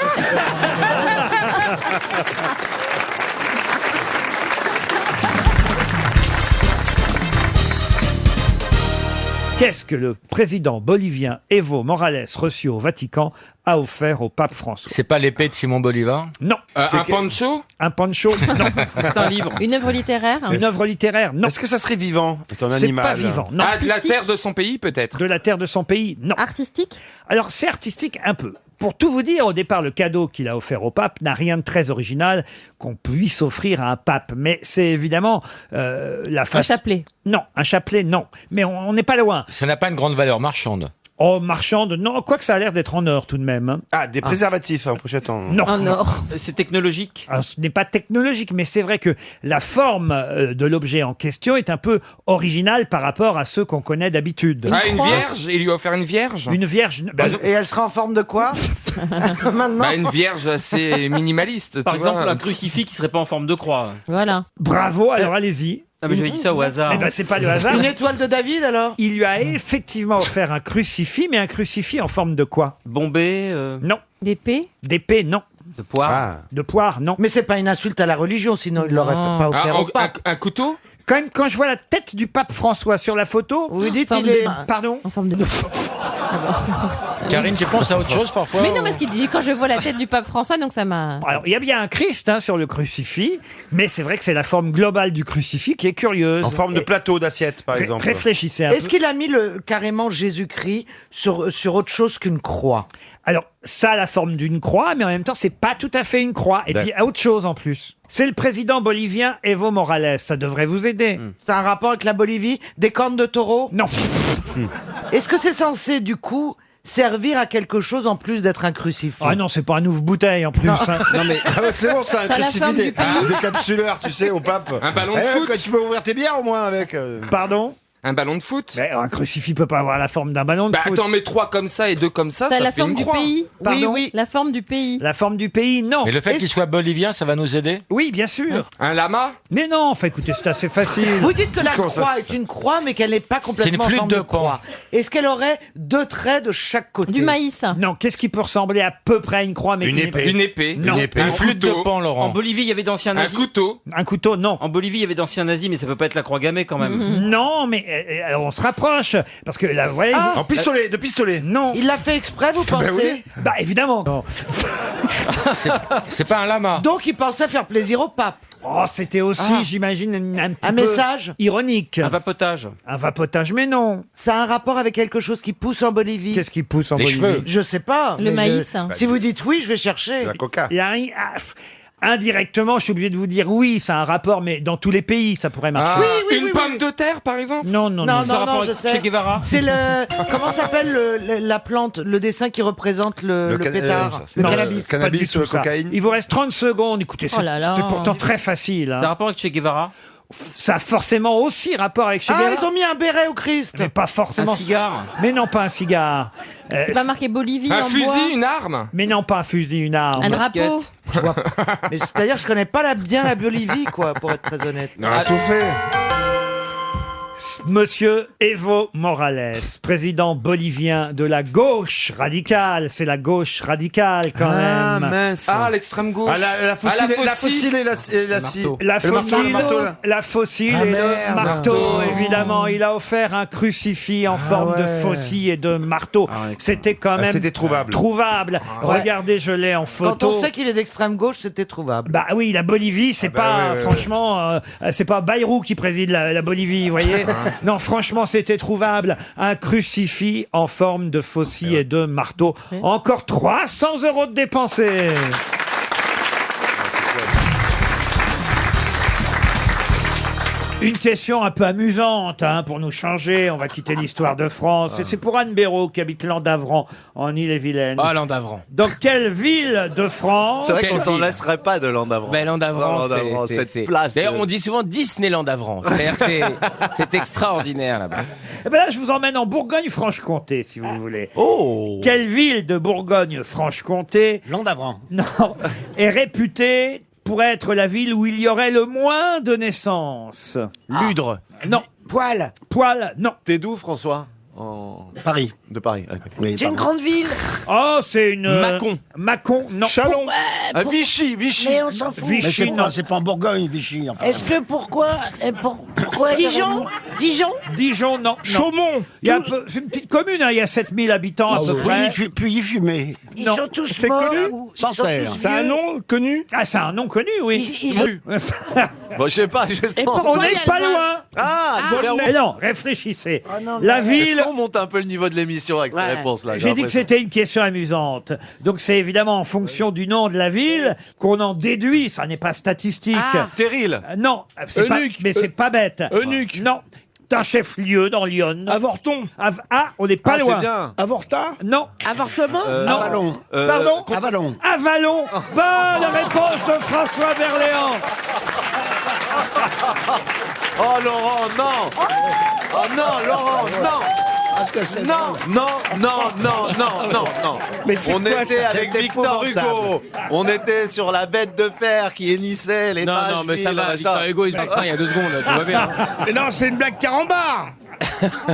Qu'est-ce que le président bolivien Evo Morales, reçu au Vatican, a offert au pape François? C'est pas l'épée de Simon Bolivar? Non. Un poncho? Un poncho? Non. C'est un livre. Une œuvre littéraire? Une œuvre littéraire? Non. Est-ce que ça serait vivant? C'est un C'est animal. pas vivant, non. Ah, de la terre de son pays, peut-être. De la terre de son pays? Non. Artistique? Alors, c'est artistique un peu. Pour tout vous dire, au départ, le cadeau qu'il a offert au pape n'a rien de très original qu'on puisse offrir à un pape. Mais c'est évidemment la face... Un chapelet? Non, un chapelet, non. Mais on n'est pas loin. Ça n'a pas une grande valeur marchande. Oh, marchande, non. Quoique ça a l'air d'être en or tout de même. Hein. Ah, des préservatifs en pochette en... Non. En or. C'est technologique. Alors, ce n'est pas technologique, mais c'est vrai que la forme de l'objet en question est un peu originale par rapport à ceux qu'on connaît d'habitude. Ah, une vierge? Il lui a offert une vierge? Une vierge. Et elle sera en forme de quoi? Maintenant. Bah, une vierge assez minimaliste. Par tu exemple, vois. un crucifix qui serait pas en forme de croix. Voilà. Bravo, alors allez-y. Ah, mais j'avais dit ça au hasard. Eh ben, c'est pas le hasard. Une étoile de David alors? Il lui a effectivement offert un crucifix, mais un crucifix en forme de quoi? Bombé, Non. D'épée? D'épée, non. de poire. Ah. De poire, non. Mais c'est pas une insulte à la religion, sinon il l'aurait pas offert au pape. Un couteau? Quand même, quand je vois la tête du pape François sur la photo... Vous dites Forme il est... de- Pardon? En forme de... Karine, tu penses à autre chose parfois? Mais non, parce qu'il dit quand je vois la tête du pape François, donc ça m'a... Alors, il y a bien un Christ hein, sur le crucifix, mais c'est vrai que c'est la forme globale du crucifix qui est curieuse. En forme de plateau d'assiette, par exemple. Réfléchissez un peu. Est-ce qu'il a mis carrément Jésus-Christ sur autre chose qu'une croix? Alors, ça a la forme d'une croix, mais en même temps, c'est pas tout à fait une croix. Et puis, il y a autre chose en plus. C'est le président bolivien Evo Morales. Ça devrait vous aider. C'est un rapport avec la Bolivie? Des cornes de taureau? Non. Est-ce que c'est censé, du coup, servir à quelque chose en plus d'être un crucifix? Ah non, c'est pas un ouvre-bouteille en plus. Non. hein. Non mais Ah ouais, c'est bon, c'est un Ça a la crucifix forme du pays. des capsuleurs, tu sais, au pape. un ballon de Eh, foot. quoi, tu peux ouvrir tes bières au moins avec. Pardon? Un ballon de foot. Mais un crucifix peut pas avoir la forme d'un ballon de Bah foot. attends, mais 3 comme ça et 2 comme ça, Ça a ça la fait forme une du croix. pays? Pardon Oui. La forme du pays. La forme du pays, non. Mais le fait qu'il soit bolivien, ça va nous aider? Oui, bien sûr. Un lama? Mais non, enfin, écoutez, c'est assez facile. Vous dites que la Comment ça croix se est une croix, mais qu'elle n'est pas complètement une en flûte forme de de Pan. croix. Est-ce qu'elle aurait 2 traits de chaque côté? Du maïs. Non, qu'est-ce qui peut ressembler à peu près à une croix, mais Une qui n'est épée. pas- Une épée? Non. Une épée. Un Une flûte de couteau? pan, En Laurent. Bolivie, il y avait d'anciens Un nazis. couteau? Un couteau, non. En Bolivie, il y avait d'anciens nazis, mais ça peut pas être la croix gammée quand même. Non, mais alors on se rapproche. Parce que là, vous voyez... En pistolet, de pistolet. Non. Il l'a fait exprès, vous pensez? oui. Bah évidemment. Non. C'est pas un lama. Donc il pensait faire plaisir au pape. Oh, c'était aussi, Ah. j'imagine, un petit Un peu message? ironique. Un vapotage. Un vapotage, mais non. Ça a un rapport avec quelque chose qui pousse en Bolivie? Qu'est-ce qui pousse en Les Bolivie? cheveux. Je sais pas. Le mais maïs. Si vous dites oui, je vais chercher. La coca. Il y a rien... Indirectement, je suis obligé de vous dire oui, ça a un rapport, mais dans tous les pays, ça pourrait marcher. Une pomme de terre, par exemple? Non, non, Non, non. Ça a non, rapport non, je avec sais. Che Guevara. C'est le... Comment s'appelle la plante, le dessin qui représente le pétard? Le Non, cannabis. pas Cannabis, du tout ça. cocaïne. Il vous reste 30 secondes. Écoutez, Oh là là. c'était pourtant très facile. hein. Ça a rapport avec Che Guevara. Ça a forcément aussi rapport avec Che Ah, Guevara. ils ont mis un béret au Christ. Mais pas Un forcément. cigare. Mais non, pas un cigare. C'est pas marqué Bolivie Un en fusil, bois? une arme? Mais non, pas un fusil, une arme. Un basket. drapeau? Mais c'est-à-dire, je connais pas bien la Bolivie, quoi, pour être très honnête. On a tout fait. Monsieur Evo Morales, président bolivien de la gauche radicale. C'est la gauche radicale quand Ah, même. mince. Ah, l'extrême gauche. Ah, la fossile, Ah, la fossile et la scie. La Le marteau, fossile, le marteau, là. la fossile Ah, et le merde. marteau, évidemment. Il a offert un crucifix en forme de ouais. faucille et de marteau. C'était quand même C'était trouvable. trouvable. Regardez, je l'ai en Quand photo. on sait qu'il est d'extrême gauche, c'était trouvable. Bah oui, la Bolivie, c'est bah pas, ouais, ouais, franchement, c'est pas Bayrou qui préside la Bolivie, vous voyez. Non, franchement, c'était trouvable. Un crucifix en forme de faucille et de marteau. Encore 300 € de dépensés. Une question un peu amusante, hein, pour nous changer. On va quitter l'histoire de France. Et c'est pour Anne Béraud, qui habite Landavran, en Ille-et-Vilaine. Ah, Landavran. Dans quelle ville de France... C'est vrai qu'on s'en laisserait pas de Landavran. Ben, Landavran, cette place. D'ailleurs, on dit souvent Disneyland Davran. C'est-à-dire que c'est extraordinaire là-bas. Eh ben là, je vous emmène en Bourgogne-Franche-Comté, si vous voulez. Oh. Quelle ville de Bourgogne-Franche-Comté, Landavran. non, est réputée pour être la ville où il y aurait le moins de naissances? Ludre. Non. Poil. Poil, non. T'es d'où, François? Paris. De Paris. Ah, d'accord. C'est une grande ville. Oh, c'est une... Mâcon. Mâcon, non. Chalon. Ah, Vichy. Mais on s'en fout. Mais Vichy, non. c'est pas en Bourgogne, Vichy. Enfin. Est-ce que pourquoi Dijon. Dijon, non. Chaumont. Il y a un peu- c'est une petite commune, hein, il y a 7000 habitants à peu près. Puis y fumer. Ils Non. sont tous C'est morts. connu ou ils sont Sancerre. tous C'est un vieux. nom connu Ah, c'est un nom connu, oui. Bon, je sais pas. On n'est pas loin. Ah, Mais non, réfléchissez. non, La mais- ville... On monte un peu le niveau de l'émission avec ces réponses là. J'ai dit que c'était une question amusante. Donc c'est évidemment en fonction du nom de la ville qu'on en déduit. Ça n'est pas statistique. Stérile. Non, c'est pas, Eunuque. mais c'est pas bête. Eunuque. Non, c'est un chef-lieu dans Lyon. Avorton. On n'est pas Ah, loin. c'est bien. Avorta. Non, Avortement. non. Avalon. Pardon. Avalon. Avalon. Bonne réponse de François Berléand. Oh Laurent, non. Oh non, Laurent, non. Parce que c'est Non. Mais c'est On quoi, était ça, avec c'est Victor épouvantable. Hugo. On était sur la bête de fer qui hennissait les Non, pages non, mais ça vides, va. machin. Victor Hugo, il se bat de train il y a 2 secondes. Tout va bien. Mais non, c'est une blague carambar.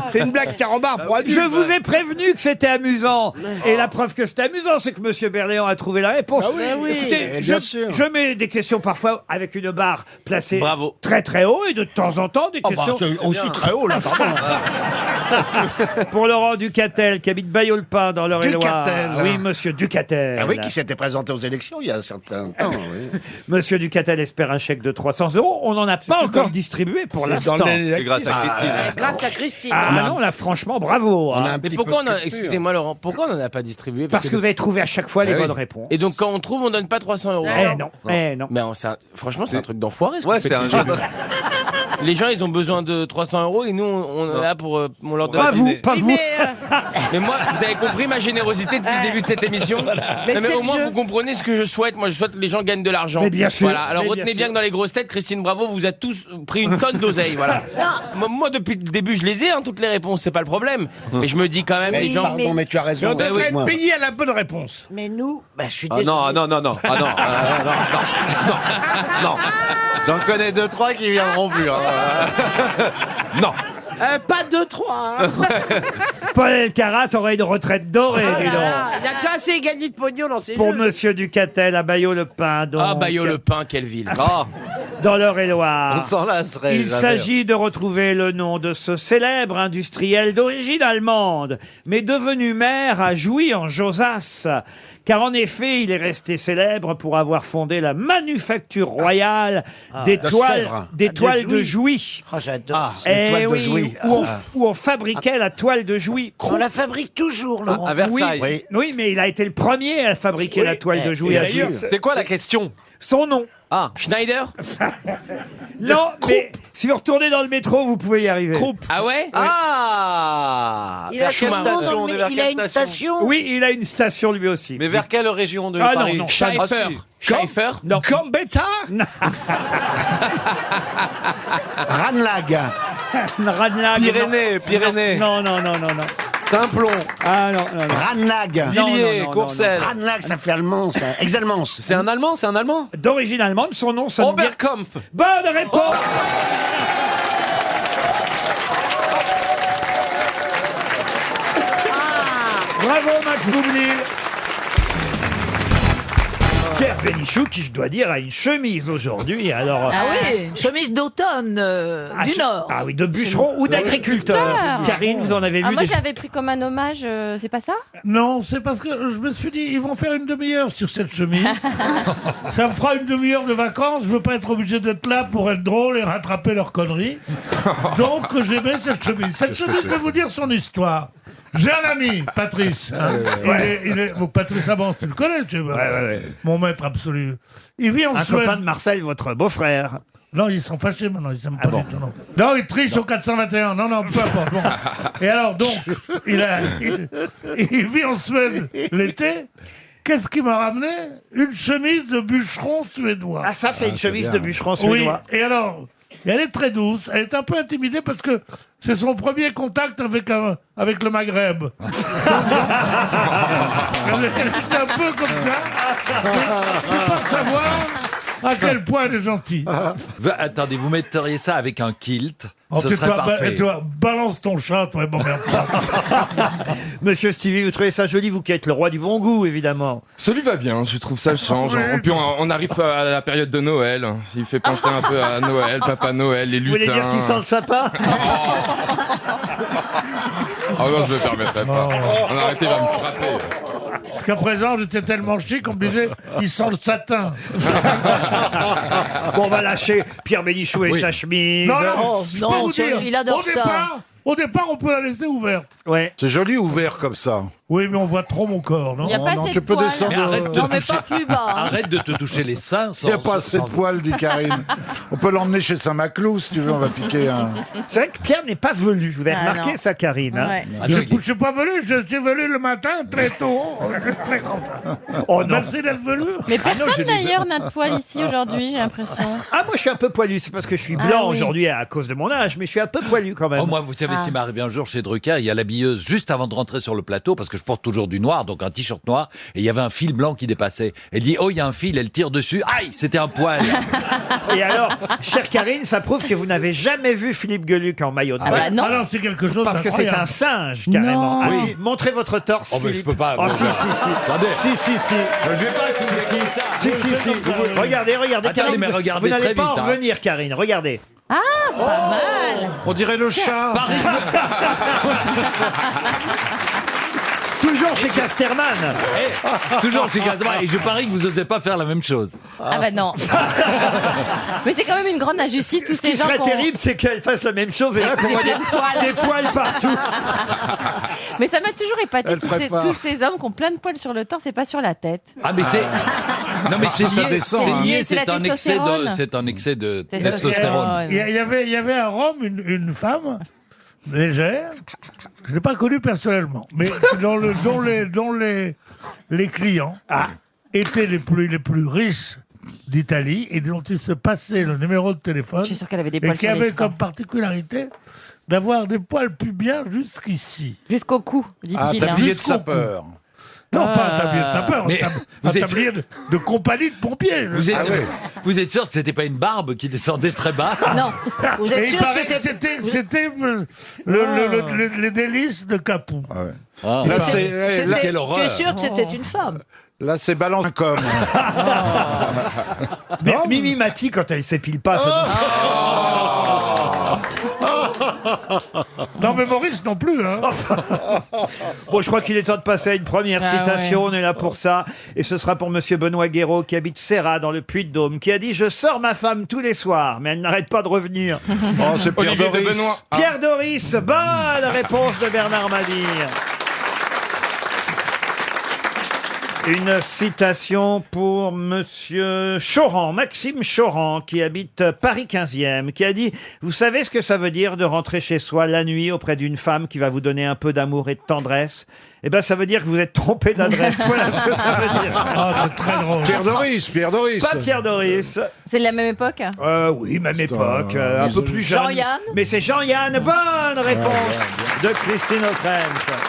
C'est une blague carambar pour adultes. Je vous ai prévenu que c'était amusant. Et la preuve que c'était amusant, c'est que Monsieur Berléand a trouvé la réponse. Ah oui. Écoutez, Eh bien sûr. je mets des questions parfois avec une barre placée Bravo. très très haut et de temps en temps des Oh, bah, questions c'est aussi très haut, là, pardon. pour Laurent Ducatel qui habite Bailleau-le-Pin dans l'Eure-et-Loire. Ducatel. Oui, Monsieur Ducatel. Ah oui, qui s'était présenté aux élections il y a un certain temps. Oui. Monsieur Ducatel espère un chèque de 300 €. On n'en a pas encore distribué pour l'instant. C'est grâce à Christine. Grâce à Christine. Ah non, là franchement, bravo. On a hein. un Mais petit pourquoi peu de culture. excusez-moi Laurent, pourquoi on n'en a pas distribué? Parce que vous avez trouvé à chaque fois les bonnes réponses. Et donc quand on trouve, on donne pas 300 €. Eh non, eh non. Mais franchement, c'est un truc d'enfoiré. ce Ouais, qu'on fait c'est un depuis jeu. le début. Les gens, ils ont besoin de 300 € et nous, on est là pour on leur donne. Pas vous, pas vous. Mais moi, vous avez compris ma générosité depuis le début de cette émission. Non, mais c'est au le moins, jeu. vous comprenez ce que je souhaite. Moi, je souhaite que les gens gagnent de l'argent. Mais bien sûr. Voilà. Alors Mais retenez bien bien sûr. que dans les grosses têtes, Christine Bravo, vous a tous pris une tonne d'oseille. Voilà. Moi, depuis le début, je les ai, hein, toutes les réponses, c'est pas le problème. Mais je me dis quand même, Mais les gens. pardon, mais tu as Mais raison. on devrait oui. être payé à la bonne réponse. Mais nous, je suis Ah désolé. non. Non. J'en connais 2-3 qui viendront plus. Hein. Non. Pas 2-3. Hein. Paul Elkarat aurait une retraite dorée, dis donc. Il a déjà assez gagné de pognon dans ses Pour jeux. Monsieur Ducatel à Bailleau-le-Pin. donc. Ah, Bailleau-le-Pin, quelle ville. Oh, Dans l'Eure-et-Loire. on s'en lasserait. Il jamais. s'agit de retrouver le nom de ce célèbre industriel d'origine allemande, mais devenu maire à Jouy en Josas. Car en effet, il est resté célèbre pour avoir fondé la manufacture royale des de toiles, Sèvres. des toiles de Jouy. Jouy. Oh, j'adore. Eh toiles de oui, Jouy. où on fabriquait la toile de Jouy. On la fabrique toujours, Laurent. À Versailles. Oui, oui, mais il a été le premier à fabriquer la toile de Jouy Et à d'ailleurs, Jouy. C'est quoi la question? Son nom. Ah, Schneider. Non, mais si vous retournez dans le métro, vous pouvez y arriver. Ah ouais. ah. Il a, Vers quelle son nom dans station? On le- est vers il a quelle une station. Oui, il a une station lui aussi. Mais vers quelle région de Ah, non, Paris? non. Schaeffer. Ah, si. Schaeffer. Non. Gambetta. Ranlag. Ranlag. Pyrénées. Non, non, non, non, non. Simplon. Ah non, non, non. Ranlag. Non, Villiers, non, non, Courcelles. Ranlag, ça fait allemand, ça. Exalmans. C'est un Allemand, c'est un Allemand. D'origine allemande, son nom sonne bien. Oberkampf. Bonne réponse. Bravo Max Boublil. Pierre Bénichou, qui je dois dire a une chemise aujourd'hui. Alors, Ah oui, chemise d'automne du Nord. Ah oui, de bûcheron ou d'agriculteur. Karine, vous en avez vu Ah, moi, des... je l'avais pris comme un hommage, c'est pas ça? Non, c'est parce que je me suis dit, ils vont faire une demi-heure sur cette chemise. Ça me fera une demi-heure de vacances. Je veux pas être obligé d'être là pour être drôle et rattraper leurs conneries. Donc, j'aimais cette chemise. Cette chemise, je vais vous dire son histoire. J'ai un ami, Patrice. Hein. Bon, Patrice Abans, tu le connais, tu vois. Ouais. Mon maître absolu. Il vit en Un Suède. copain de Marcel, votre beau-frère. Non, ils sont fâchés maintenant, ils s'aiment pas du tout. Non, ils trichent au 421. Non, peu importe. Bon. Et alors, donc, il vit en Suède l'été. Qu'est-ce qui m'a ramené? Une chemise de bûcheron suédois. Ah, ça, c'est une chemise de bûcheron suédois. Oui, et alors, elle est très douce. Elle est un peu intimidée parce que c'est son premier contact avec le Maghreb. Elle est un peu comme ça. Je peux pas savoir à quel point elle est gentille. Attendez, vous metteriez ça avec un kilt. Oh, Ce serait parfait. toi, balance ton chat, toi, bon, merde. Monsieur Stevie, vous trouvez ça joli, vous qui êtes le roi du bon goût, évidemment. Celui va bien, je trouve ça change. Oui. Et puis on arrive à la période de Noël. Il fait penser un peu à Noël, Papa Noël, les Vous lutins. voulez dire qu'il sent le sapin? Oh non, je me permettrai pas. On a arrêté, il va me frapper. Parce qu'à présent, j'étais tellement chic qu'on me disait, il sent le satin. Bon, on va lâcher Pierre Bénichou et sa chemise. Non, je peux vous dire, il adore au départ, on peut la laisser ouverte. Ouais. C'est joli ouvert comme ça. Oui, mais on voit trop mon corps, non? Il n'y a pas non, assez tu de peux poils. descendre. Mais arrête de Non, mais toucher. pas plus bas. hein. Arrête de te toucher les seins. Il n'y a pas assez de poils, dit Karine. On peut l'emmener chez Saint-Maclou, si tu veux, on va piquer un... C'est vrai que Pierre n'est pas velu. Vous avez Ah, remarqué non. ça, Karine, hein? Ouais. Je ne suis pas venu, je suis venu le matin très tôt. Je suis très content. Oh non. Merci d'être venu. Mais personne d'ailleurs n'a de poils ici aujourd'hui, j'ai l'impression. Ah, moi, je suis un peu poilu. C'est parce que je suis blanc Ah oui. aujourd'hui à cause de mon âge, mais je suis un peu poilu quand même. Oh, moi, vous savez ce qui m'est arrivé un jour chez Drucker, il y a l'habilleuse juste avant de rentrer sur le plateau, parce que je porte toujours du noir, donc un t-shirt noir, et il y avait un fil blanc qui dépassait. Elle dit, oh, il y a un fil, elle tire dessus, aïe, c'était un poil. Et alors, chère Karine, ça prouve que vous n'avez jamais vu Philippe Gueluc en maillot de bain. bah non. Alors, c'est quelque chose Parce que c'est d'incroyable. un singe, carrément. Non. Ah, Oui. si, montrez votre torse, Oh, mais je Philippe. peux pas. Oh, si. Attendez. Si. Je vais pas essayer ça. Si. Regardez, Attendez, Karine. mais regardez vous n'allez très pas vite, en hein. revenir, Karine. Regardez. Ah, pas mal. On dirait le chat. Toujours chez Casterman. Toujours chez Casterman. Et je parie que vous n'osez pas faire la même chose. Ah bah non. Mais c'est quand même une grande injustice, tous Ce qui ces gens serait qui ont- terrible, c'est qu'elle fasse la même chose et là, qu'on J'ai voit plein de poils. des poils partout. Mais ça m'a toujours épaté, Elle prépare. tous ces hommes qui ont plein de poils sur le torse, c'est pas sur la tête. Ah, mais c'est. Non, mais c'est ça lié. descend, C'est hein. lié, C'est la c'est un excès de. testostérone. C'est un excès de Testostérone. testostérone. Il y avait à Rome une femme légère, que je n'ai pas connue personnellement, mais dont les clients étaient les plus riches d'Italie et dont il se passait le numéro de téléphone. Je suis sûre qu'elle avait des et poils qui sur les avait seins. comme particularité d'avoir des poils pubiens jusqu'ici. Jusqu'au cou, Ah, dit-il. hein. tablier de Jusqu'au cou. sapeur. Non, pas un tablier de sapeur, Mais un vous êtes- tablier de compagnie de pompiers. Vous êtes, Ah oui. vous êtes sûr que c'était pas une barbe qui descendait très bas? Non. Vous Et êtes il sûr que paraît que c'était les délices de Capoue. Ah ouais. Ah. Là, c'était- là, quelle Tu horreur. es sûr que c'était une femme? là, c'est balance comme. Mais Mimi Mati, quand elle s'épile pas, ça Non, mais Maurice non plus. Hein. Bon, je crois qu'il est temps de passer à une première Ah citation. ouais. On est là pour ça. Et ce sera pour monsieur Benoît Guéraud, qui habite Serrat, dans le Puy-de-Dôme, qui a dit « Je sors ma femme tous les soirs, mais elle n'arrête pas de revenir. Oh, c'est Pierre Olivier de Doris. Benoît. » Pierre Doris, bonne réponse de Bernard Mabille. Une citation pour monsieur Choran, Maxime Choran, qui habite Paris 15e, qui a dit « Vous savez ce que ça veut dire de rentrer chez soi la nuit auprès d'une femme qui va vous donner un peu d'amour et de tendresse ? Eh ben, ça veut dire que vous êtes trompé d'adresse. Voilà ce que ça veut dire. Ah, c'est très drôle. Pierre Doris. Pas Pierre Doris. C'est de la même époque? Oui, même époque, un peu plus jeune. Jean-Yann. Mais c'est Jean-Yann. Bonne réponse de Christine O'Krent.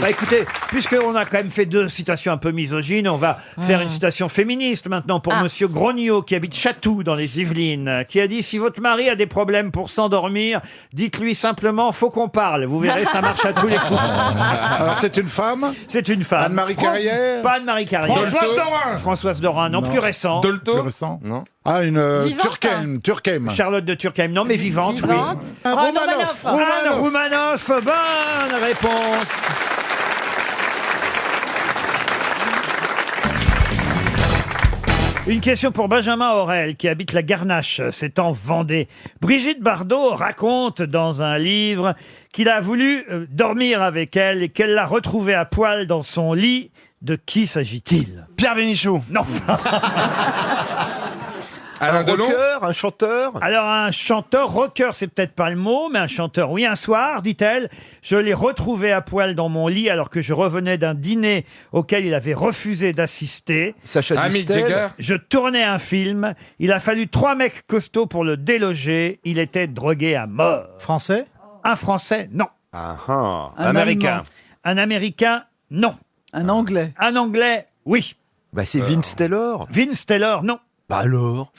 Bah écoutez, puisqu'on a quand même fait 2 citations un peu misogynes, on va faire une citation féministe maintenant pour monsieur Grognot, qui habite Chatou dans les Yvelines, qui a dit « Si votre mari a des problèmes pour s'endormir, dites-lui simplement « Faut qu'on parle ». Vous verrez, ça marche à tous les coups. Alors, c'est une femme. C'est une femme. Anne-Marie Carrière. Pas Anne-Marie Carrière. Françoise Dorin. Françoise Dorin, non, plus récent. Plus Dolto. récent. Non. Ah, une Vivante. Turquem. Charlotte de Turckheim, non, mais vivante, Vivante. oui. Oh, Romanoff. Anne Roumanoff, bonne réponse. Une question pour Benjamin Aurel, qui habite la Garnache, c'est en Vendée. Brigitte Bardot raconte dans un livre qu'il a voulu dormir avec elle et qu'elle l'a retrouvée à poil dans son lit. De qui s'agit-il? Pierre Bénichou. Non. Alain Delon. Un chanteur. Alors, un chanteur, rocker, c'est peut-être pas le mot, mais un chanteur, oui. Un soir, dit-elle, je l'ai retrouvé à poil dans mon lit alors que je revenais d'un dîner auquel il avait refusé d'assister. Sacha Mick Distel. Jagger. Je tournais un film. Il a fallu 3 mecs costauds pour le déloger. Il était drogué à mort. Français? Un Français, non. Un Américain. Un Américain, non. Un Anglais? Un Anglais, oui. Bah c'est Vince Taylor. Vince Taylor, non. Bah alors.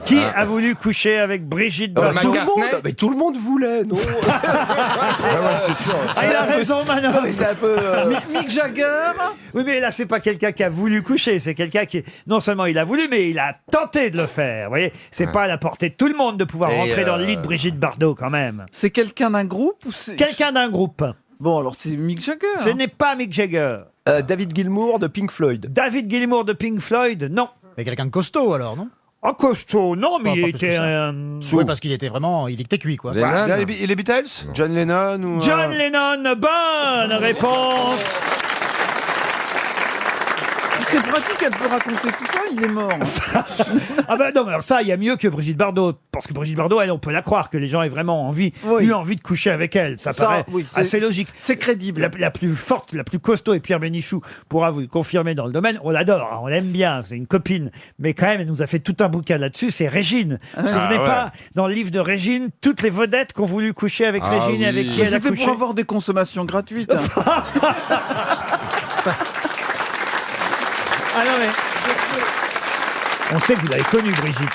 Qui a voulu coucher avec Brigitte Bardot? Tout le monde. Mais tout le monde voulait, non? c'est sûr. Ah, il a raison, Manon. Mais c'est un peu. Mick Jagger? Oui, mais là, c'est pas quelqu'un qui a voulu coucher. C'est quelqu'un qui, non seulement il a voulu, mais il a tenté de le faire. Vous voyez, c'est pas à la portée de tout le monde de pouvoir Et rentrer dans le lit de Brigitte Bardot, quand même. C'est quelqu'un d'un groupe ou c'est... Quelqu'un d'un groupe. Bon, alors c'est Mick Jagger. Ce n'est pas Mick Jagger. David Gilmour de Pink Floyd. David Gilmour de Pink Floyd, non. Mais quelqu'un de costaud alors, non? En costaud, non, mais Pas il plus que était... ça. Oui, parce qu'il était vraiment... Il était cuit, quoi. Et les Beatles? John Lennon ou John Lennon, bonne réponse. C'est pratique, elle peut raconter tout ça, il est mort. Ah ben non, mais alors ça, il y a mieux que Brigitte Bardot. Parce que Brigitte Bardot, elle, on peut la croire que les gens aient vraiment eu envie de coucher avec elle. Ça paraît assez logique. C'est crédible. La plus forte, la plus costaud, et Pierre Bénichou pourra vous le confirmer dans le domaine. On l'adore, hein, on l'aime bien, c'est une copine. Mais quand même, elle nous a fait tout un bouquin là-dessus, c'est Régine. Vous vous souvenez pas, dans le livre de Régine, toutes les vedettes qui ont voulu coucher avec Régine et avec qui elle a C'était couché. pour avoir des consommations gratuites. Ah non mais... On sait que vous l'avez connue, Brigitte.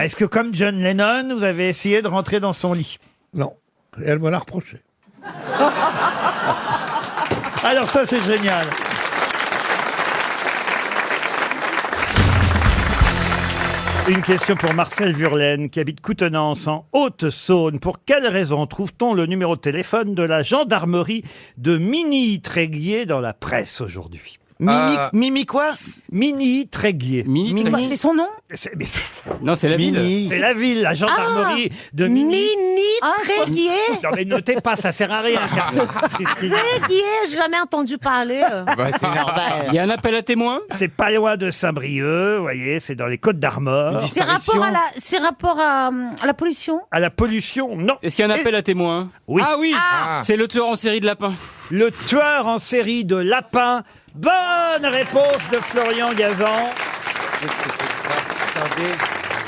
Est-ce que, comme John Lennon, vous avez essayé de rentrer dans son lit? Non. Et elle me l'a reproché. Alors ça, c'est génial. Une question pour Marcel Vurlaine, qui habite Coutenance, en Haute-Saône. Pour quelle raison trouve-t-on le numéro de téléphone de la gendarmerie de Mini-Tréguier dans la presse aujourd'hui? Mimi quoi? Mini-Tréguier. Mini, c'est son nom? Non, c'est la ville. C'est la ville, la gendarmerie de Mini. Tréguier. Non mais notez pas, ça sert à rien. Tréguier, j'ai jamais entendu parler. Il y a un appel à témoins? C'est pas loin de Saint-Brieuc, vous voyez, c'est dans les Côtes-d'Armor. C'est rapport à la pollution? À la pollution, non. Est-ce qu'il y a un appel à témoins? Oui. Ah oui, c'est le tueur en série de lapins. Le tueur en série de lapins. Bonne réponse de Florian Gazan.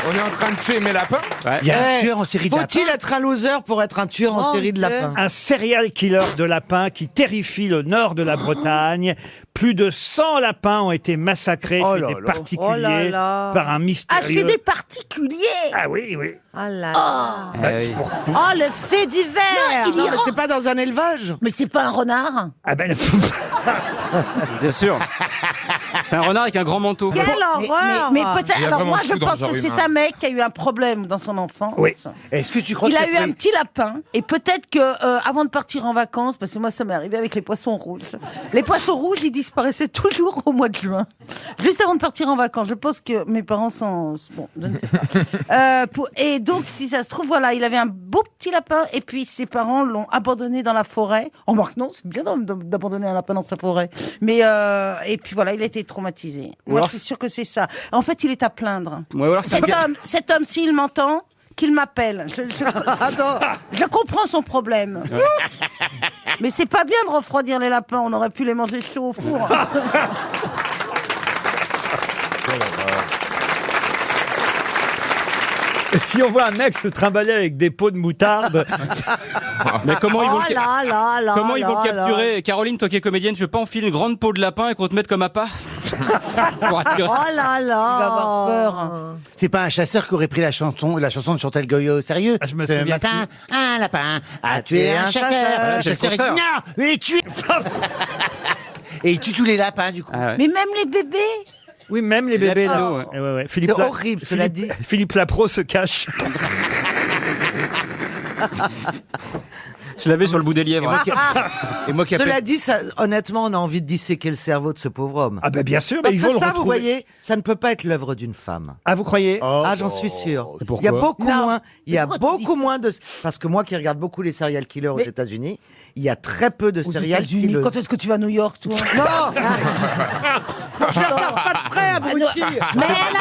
On est en train de tuer mes lapins. Il y a un tueur en série de lapins. Faut-il être un loser pour être un tueur en série de lapins? Un serial killer de lapins qui terrifie le nord de la Bretagne. Plus de 100 lapins ont été massacrés chez des particuliers par un mystérieux... Ah, chez des particuliers? Ah oui, oui. Oh là là. Oh, le fait divers. Non, mais c'est pas dans un élevage. Mais c'est pas un renard? Ah ben... Bien sûr. C'est un renard avec un grand manteau. Quelle horreur. Mais peut-être... Il y a Alors vraiment moi, tout je dans pense ce genre que c'est humain. un mec qui a eu un problème dans son enfance. Oui. Est-ce que tu crois Il que a c'est eu un pré- petit lapin, et peut-être que avant de partir en vacances, parce que moi ça m'est arrivé avec les poissons rouges. Les poissons rouges, ils disparaissaient toujours au mois de juin, juste avant de partir en vacances. Je pense que mes parents sont bon, je ne sais pas. Et donc, si ça se trouve, voilà, il avait un beau petit lapin, et puis ses parents l'ont abandonné dans la forêt. Oh, Marc, non, c'est bien d'abandonner un lapin dans sa forêt. Mais et puis voilà, il a été traumatisé. Moi, je suis sûre que c'est ça. En fait, il est à plaindre. Ouais, alors Cet homme, s'il m'entend, qu'il m'appelle. Je comprends son problème. Mais c'est pas bien de refroidir les lapins. On aurait pu les manger chauds au four. Et si on voit un mec se trimballer avec des pots de moutarde... Mais comment ils vont Oh là là là Comment ils vont le là capturer? Caroline, toi qui es comédienne, tu veux pas enfiler une grande peau de lapin et qu'on te mette comme appât? Pour attirer- Oh là là. Il va avoir peur. C'est pas un chasseur qui aurait pris la chanson de Chantal Goya au sérieux? Je me Ce souviens matin, un lapin a tué un chasseur. Le c'est le chasseur est dit contraire. non, il est tué. Et il tue tous les lapins du coup. Ah ouais. Mais même les bébés. Oui, même les bébés, lapins, non. ouais. Ouais, ouais. Philippe C'est horrible, cela dit. Philippe Lapro se cache. Je l'avais sur le bout des lièvres. Et moi qui appelle- Cela dit, ça, honnêtement, on a envie de disséquer le cerveau de ce pauvre homme. Ah ben bien sûr, mais Parce ils que vont le ça, retrouver. vous voyez, ça ne peut pas être l'œuvre d'une femme. Ah, vous croyez? Ah, j'en suis sûr. Et pourquoi? Il y a beaucoup Non. moins. Il y a Mais pourquoi tu beaucoup moins de. Parce que moi qui regarde beaucoup les serial killers aux Mais- États-Unis, il y a très peu de Aux serial États-Unis, killers. quand est-ce que tu vas à New York, toi? Non. Je ne regarde pas de près, abruti. Mais elle a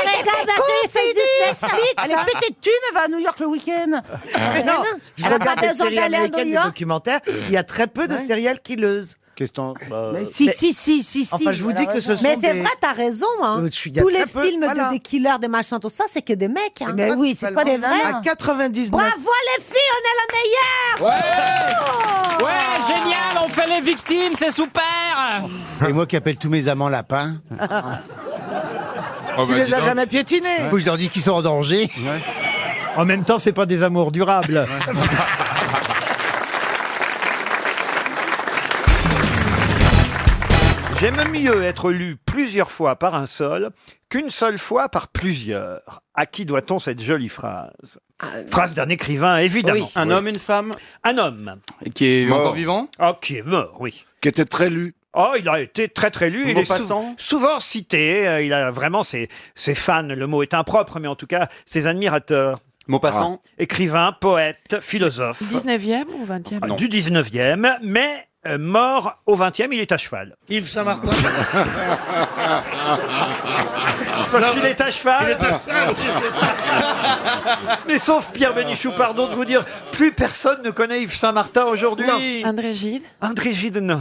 Elle est pétée de thunes, elle va à New York le week-end. Mais non, je Elle a regarde pas des besoin séries d'aller à américaines, New des York. documentaires. Il y a très peu de serial killers. Qu'est-ce que t'en- Mais si. Enfin, je vous dis que ce sont Mais c'est des- vrai, t'as raison. Hein. Il y a Tous très les peu, films voilà. des killers, des machins, tout ça, c'est que des mecs. Hein. Mais oui, c'est pas des vrai. vrais. À 99. Bravo les filles, on est la meilleure. Ouais, génial, on fait les victimes, c'est super. Et moi qui appelle tous mes amants lapins. Oh, Tu bah, les dis as donc. jamais piétinés. Faut que je leur dise qu'ils sont en danger. En même temps, c'est pas des amours durables. J'aime mieux être lu plusieurs fois par un seul qu'une seule fois par plusieurs. À qui doit-on cette jolie phrase? Phrase d'un écrivain, évidemment. Oui. Un homme, une femme? Un homme. Qui est Mort. encore vivant? Oh, qui est mort, oui. Qui était très lu. Oh, il a été très très lu. Il est Maupassant. souvent cité. Il a vraiment ses fans. Le mot est impropre, mais en tout cas, ses admirateurs. Maupassant. Écrivain, poète, philosophe. 19e ou 20e? Ah non. Du 19e, mais mort au 20e, il est à cheval. Yves Saint-Martin. Parce qu'il est à cheval. Il est à cheval. Mais sauf Pierre Bénichou, pardon de vous dire, plus personne ne connaît Yves Saint-Martin aujourd'hui. André Gide? André Gide, non.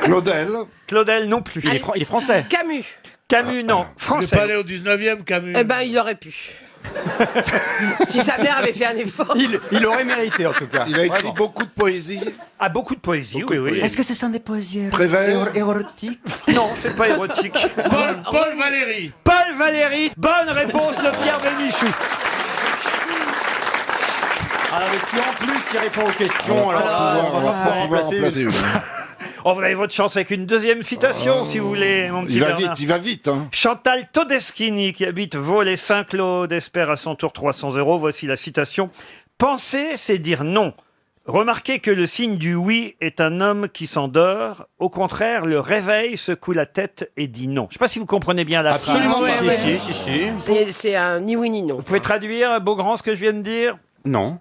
Claudel. Claudel, non plus. Il est français. Camus. Camus, non. Il n'est Français. pas allé au 19e, Camus. Eh ben, il aurait pu. Si sa mère avait fait un effort. Il aurait mérité, en tout cas. Il a écrit Vraiment. beaucoup de poésie. Ah, beaucoup de poésie, oui, oui. Est-ce que ce sont des poésies Prévert. érotiques? Non, c'est pas érotique. Paul Valéry. Paul Valéry, bonne réponse de Pierre Bénichou. Ah, mais si en plus il répond aux questions, alors On va pouvoir remplacer une. Oh, vous avez votre chance avec une deuxième citation, si vous voulez, mon petit Il va Bernard. vite, il va vite. Hein. Chantal Todeschini, qui habite Vaux-les-Saint-Claude, espère à son tour 300 €. Voici la citation. « Penser, c'est dire non. Remarquez que le signe du oui est un homme qui s'endort. Au contraire, le réveil secoue la tête et dit non. » Je ne sais pas si vous comprenez bien la phrase. Absolument, ouais, ouais. si. C'est un ni oui ni non. Vous pouvez traduire, Beaugrand, ce que je viens de dire? Non.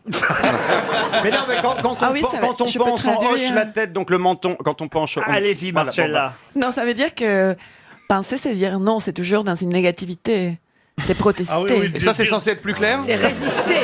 Mais non, mais quand on, Ah oui, ça va, quand on je peux pense, on traduire. hoche la tête, donc le menton, quand on penche... Allez-y, Voilà, Marcella. Non, ça veut dire que penser, c'est dire non, c'est toujours dans une négativité. C'est protester. Ah oui, oui, Et ça, c'est censé être plus clair? C'est résister.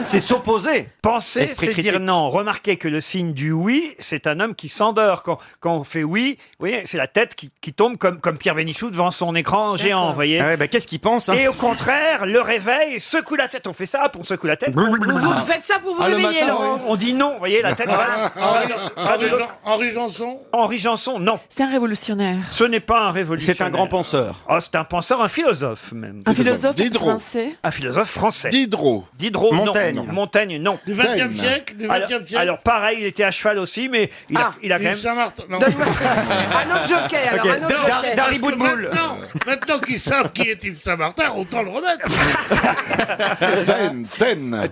C'est s'opposer. Penser, Esprit c'est critique. dire non. Remarquez que le signe du oui, c'est un homme qui s'endort. Quand on fait oui, vous voyez, c'est la tête qui tombe comme Pierre Bénichou devant son écran géant, vous voyez. Ah ouais, bah, qu'est-ce qu'il pense, hein? Et au contraire, le réveil secoue la tête. On fait ça pour secouer la tête. Vous faites ça pour vous le réveiller, matin, Laurent. On dit non, vous voyez, la tête va de l'autre. Henri Janson. Henri Janson, non. C'est un révolutionnaire. Ce n'est pas un révolutionnaire. C'est un grand penseur. Oh, c'est un penseur, un philosophe même. Un philosophe Diderot. français. Un philosophe français. Diderot. Diderot, Montaigne. non. Montaigne, non. Du 20e siècle. Du 20e siècle. Alors pareil, il était à cheval aussi, mais il a quand Yves même... Saint-Martin. Non. Donne-moi un autre joker, alors, un autre joker. Dari Parce que Boudboul. maintenant qu'ils savent qui est Yves Saint-Martin, autant le remettre.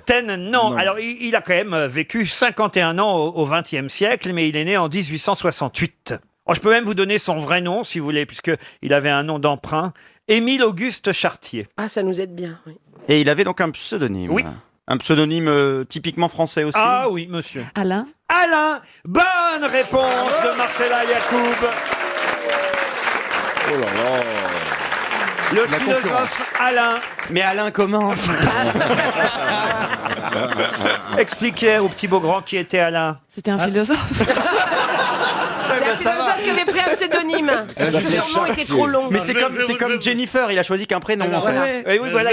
Taine, non. Non. Alors, il a quand même vécu 51 ans au XXe siècle, mais il est né en 1868. Oh, je peux même vous donner son vrai nom, si vous voulez, puisqu'il avait un nom d'emprunt. Émile Auguste Chartier. Ah, ça nous aide bien. Oui. Et il avait donc un pseudonyme. Oui. Un pseudonyme typiquement français aussi. Ah oui, monsieur. Alain. Alain, bonne réponse de Marcella Yacoub. Oh là là. Le philosophe Alain. Mais Alain comment? Expliquez au petit Beaugrand qui était Alain. C'était un philosophe. C'est un philosophe qui avait pris un pseudonyme. Parce que son nom était trop long. Mais c'est comme Jennifer, il a choisi qu'un prénom. En fait. Ouais. Et oui, voilà,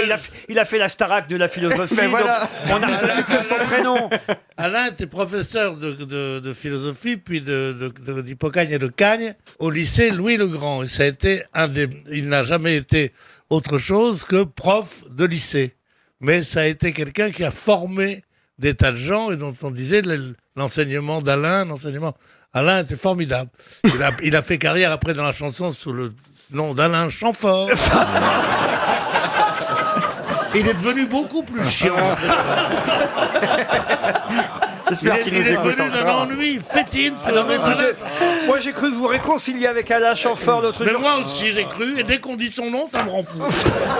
il a fait la Starac de la philosophie. Mais voilà. Donc on a retenu que son prénom. Alain était professeur de philosophie, puis d'Hippocagne et de Cagne, au lycée Louis-le-Grand. Et ça a été il n'a jamais été autre chose que prof de lycée. Mais ça a été quelqu'un qui a formé des tas de gens et dont on disait l'enseignement d'Alain, Alain était formidable. Il a fait carrière après dans la chanson sous le nom d'Alain Chamfort. Il est devenu beaucoup plus chiant. Il est venu d'un ennui fétide sur le métal. Moi, j'ai cru vous réconcilier avec Alain Chamfort l'autre Mais jour. moi aussi, j'ai cru, et dès qu'on dit son nom, ça me rend fou.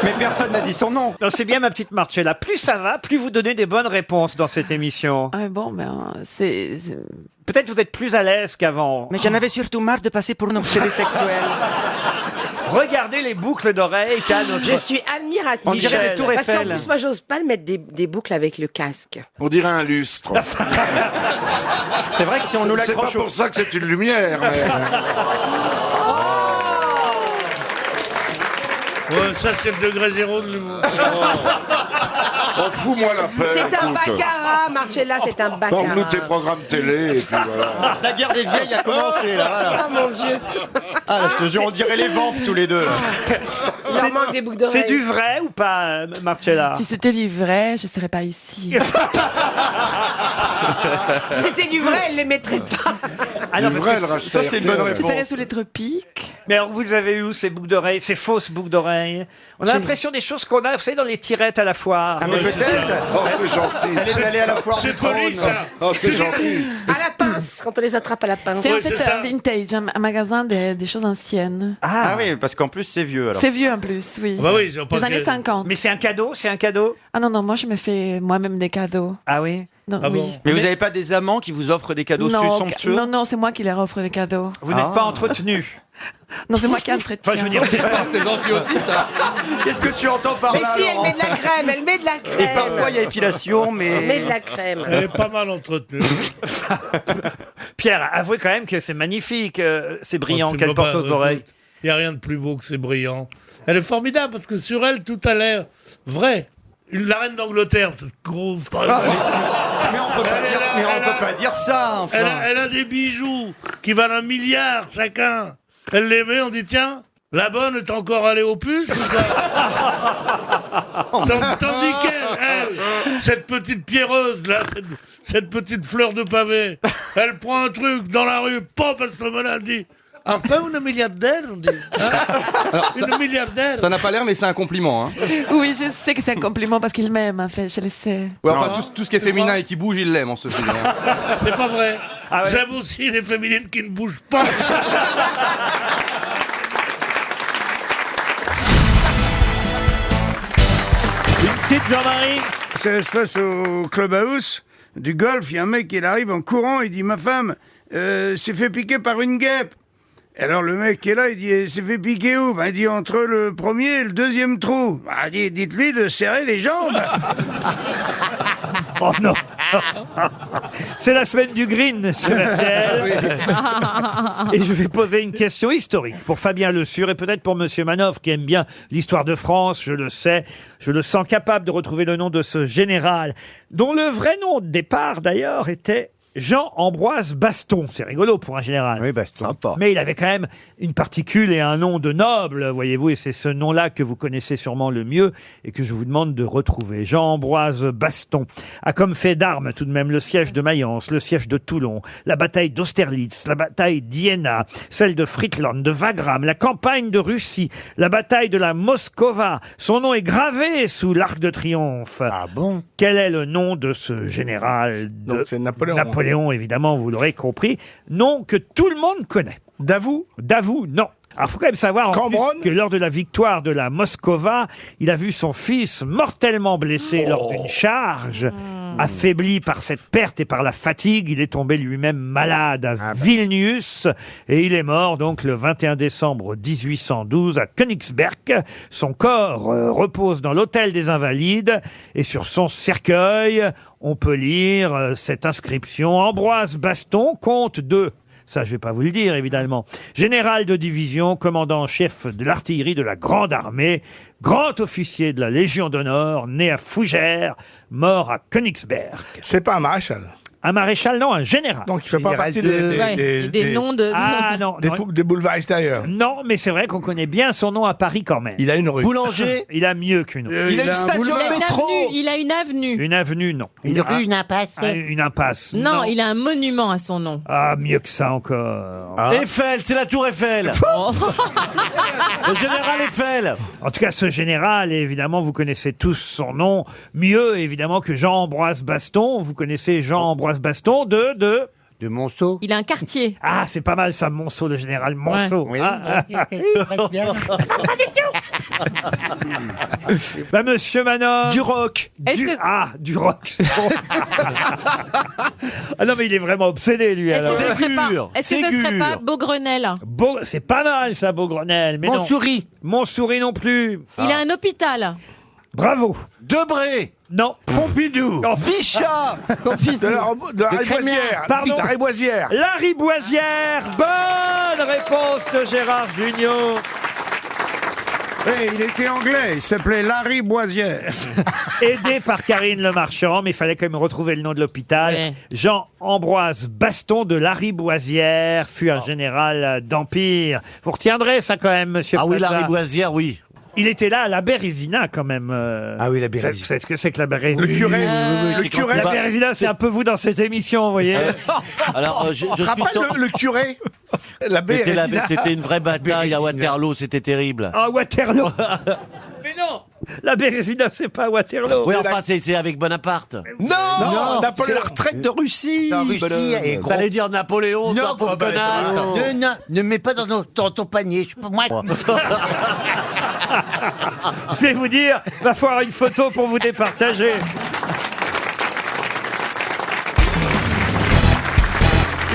Mais personne n'a dit son nom. Non, c'est bien, ma petite Marcella. Plus ça va, plus vous donnez des bonnes réponses dans cette émission. Ah bon, ben, Peut-être vous êtes plus à l'aise qu'avant. Mais j'en avais surtout marre de passer pour une obsédée sexuelle. Regardez les boucles d'oreilles qu'a notre... Je suis admirative. On dirait des tours Parce qu'en Eiffel. plus, moi, j'ose pas mettre des boucles avec le casque. On dirait un lustre. C'est vrai que si on nous C'est pas l'accroche pour ça que c'est une lumière. Mais... Ouais, ça, c'est le degré zéro de l'humour. Oh, fous-moi la paix. C'est un écoute. baccarat, Marcella, c'est un baccarat. Parle-nous de tes programmes télé, et puis voilà. La guerre des vieilles a commencé, là, voilà. Oh mon Dieu. Ah, là, je te jure, on dirait les vampes tous les deux. Là. Il leur manque des boucles d'oreilles. C'est du vrai ou pas, Marcella? si c'était du vrai, je serais pas ici. Si c'était du vrai, elle les mettrait pas. Ah non, Du parce vrai, que elle ça, rachetait c'est une RTL. bonne Je serais réponse. sous les tropiques. Mais alors, vous avez eu ces boucles d'oreilles, ces fausses boucles d'oreilles? On a l'impression des choses qu'on a, vous savez, dans les tirettes à la foire. Ah, mais peut-être. Oh, c'est gentil. Elle est allée à la foire C'est du trône. poli, ça. Oh, c'est gentil. À la pince, quand on les attrape à la pince. C'est en Ouais, fait c'est ça. un vintage, un magasin des choses anciennes. Ah oui, parce qu'en plus, c'est vieux, alors. C'est vieux en plus, oui. Bah oui, ils ont pas Des années 50. Mais c'est un cadeau, c'est un cadeau? Ah non, non, moi je me fais moi-même des cadeaux. Ah oui? Non, Ah oui. bon. Mais vous n'avez pas des amants qui vous offrent des cadeaux Non, somptueux? non, non, c'est moi qui leur offre des cadeaux. Vous n'êtes pas entretenu? Non, c'est moi qui entretiens. Enfin, je veux dire, c'est pas... C'est gentil aussi, ça. Qu'est-ce que tu entends par Mais là, si, elle Laurent met de la crème, elle met de la crème. Et parfois, il y a épilation, Elle met mais... de la crème. Elle est pas mal entretenue. Pierre, avouez quand même que c'est magnifique, c'est brillant Oh, tu qu'elle me porte bats, aux oreilles. Il n'y a rien de plus beau que c'est brillant. Elle est formidable parce que sur elle, tout a l'air vrai. La reine d'Angleterre, cette grosse. Mais on peut pas dire ça, enfin. Elle a des bijoux qui valent 1 milliard chacun. Elle les met, on dit tiens, la bonne est encore allée aux puces ou pas Tandis qu'elle, cette petite pierreuse là, cette petite fleur de pavé, elle prend un truc dans la rue, pof, elle se met là, elle dit enfin une milliardaire, on dit. Hein une milliardaire. Ça n'a pas l'air, mais c'est un compliment. Hein. Oui, je sais que c'est un compliment parce qu'il m'aime, en fait, je le sais. Ouais, enfin, tout ce qui est féminin et qui bouge, il l'aime en ce film. Hein. C'est pas vrai. Ah ouais. J'aime aussi les féminines qui ne bougent pas. Une petite Jean-Marie. Ça se passe au clubhouse du golf. Il y a un mec, il arrive en courant, il dit « Ma femme s'est fait piquer par une guêpe ». Alors le mec qui est là, il dit « s'est fait piquer où ?» Il dit « entre le premier et le deuxième trou ». Dites-lui de serrer les jambes. Oh non. C'est la semaine du green sur RTL. Et je vais poser une question historique pour Fabien Le Sur et peut-être pour Monsieur Manoff qui aime bien l'histoire de France, je le sais. Je le sens capable de retrouver le nom de ce général, dont le vrai nom de départ d'ailleurs était Jean-Ambroise Baston. C'est rigolo pour un général. Oui, Baston. Sympa. Mais il avait quand même une particule et un nom de noble, voyez-vous, et c'est ce nom-là que vous connaissez sûrement le mieux et que je vous demande de retrouver. Jean-Ambroise Baston a comme fait d'armes tout de même le siège de Mayence, le siège de Toulon, la bataille d'Austerlitz, la bataille d'Iéna, celle de Friedland, de Wagram, la campagne de Russie, la bataille de la Moskova. Son nom est gravé sous l'Arc de Triomphe. Ah bon? Quel est le nom de ce général de Donc c'est Napoléon. Napoléon, évidemment, vous l'aurez compris. Nom que tout le monde connaît. Davout? Davout, non. Alors, il faut quand même savoir en plus Cambronne que lors de la victoire de la Moskova, il a vu son fils mortellement blessé lors d'une charge. Affaibli par cette perte et par la fatigue, il est tombé lui-même malade à Vilnius et il est mort donc le 21 décembre 1812 à Königsberg. Son corps repose dans l'hôtel des Invalides et sur son cercueil, on peut lire cette inscription: Ambroise Baston, comte de... Ça, je vais pas vous le dire, évidemment. Général de division, commandant en chef de l'artillerie de la Grande Armée, grand officier de la Légion d'honneur, né à Fougères, mort à Königsberg. C'est pas un maréchal. Un maréchal, non, un général. Donc il fait pas partie Des noms de. Ah non, des boulevards extérieurs. non, mais c'est vrai qu'on connaît bien son nom à Paris quand même. Il a une rue. Boulanger. Il a mieux qu'une rue. Il a une station de métro. Il a une avenue. Une avenue, non. Une rue, une impasse. Ah, une impasse. Non, il a un monument à son nom. Ah, mieux que ça encore. Eiffel, c'est la tour Eiffel. Le général Eiffel. En tout cas, ce général, évidemment, vous connaissez tous son nom. Mieux, évidemment, que Jean-Ambroise Baston. Vous connaissez Jean-Ambroise Ambroise Baston de Monceau. Il a un quartier. Ah, c'est pas mal ça, Monceau, le général Monceau. Oui. Ah, bah, monsieur Manon. Du rock. Du rock. c'est bon. Ah non, mais il est vraiment obsédé, lui. Est-ce que alors. ce serait pas Beaugrenelle? C'est pas mal ça, Beaugrenelle. Mais Montsouris. Non. Montsouris non plus. Il a un hôpital. Bravo. Debré. Non. Pompidou. Non. Bichat. De la Riboisière. Pardon. La Riboisière. La Riboisière. Bonne réponse de Gérard Junior. Il était anglais, il s'appelait Larry Boisière. Aidé par Karine Le Marchand, mais il fallait quand même retrouver le nom de l'hôpital. Ouais. Jean-Ambroise Baston de Lariboisière fut un général d'Empire. Vous retiendrez ça quand même, monsieur Ah oui, Plaza. la Riboisière, oui. Il était là à la Bérésina quand même. Ah oui, la Bérésina. Vous savez ce que c'est que la Bérésina? Le curé. Le curé. La Bérésina, c'est un peu vous dans cette émission, vous voyez. Alors, je rappelle le curé. La Bérésina. C'était une vraie bataille à Waterloo, c'était terrible. Ah, Waterloo. Mais non, la Bérésina, c'est pas Waterloo. Oui, enfin, c'est avec Bonaparte. Non, c'est la retraite de Russie. En Russie, et gros. Fallait dire Napoléon, Non, toi, pauvre connard. ne mets pas dans ton panier. Je suis pas moi. Je vais vous dire, va falloir une photo pour vous départager.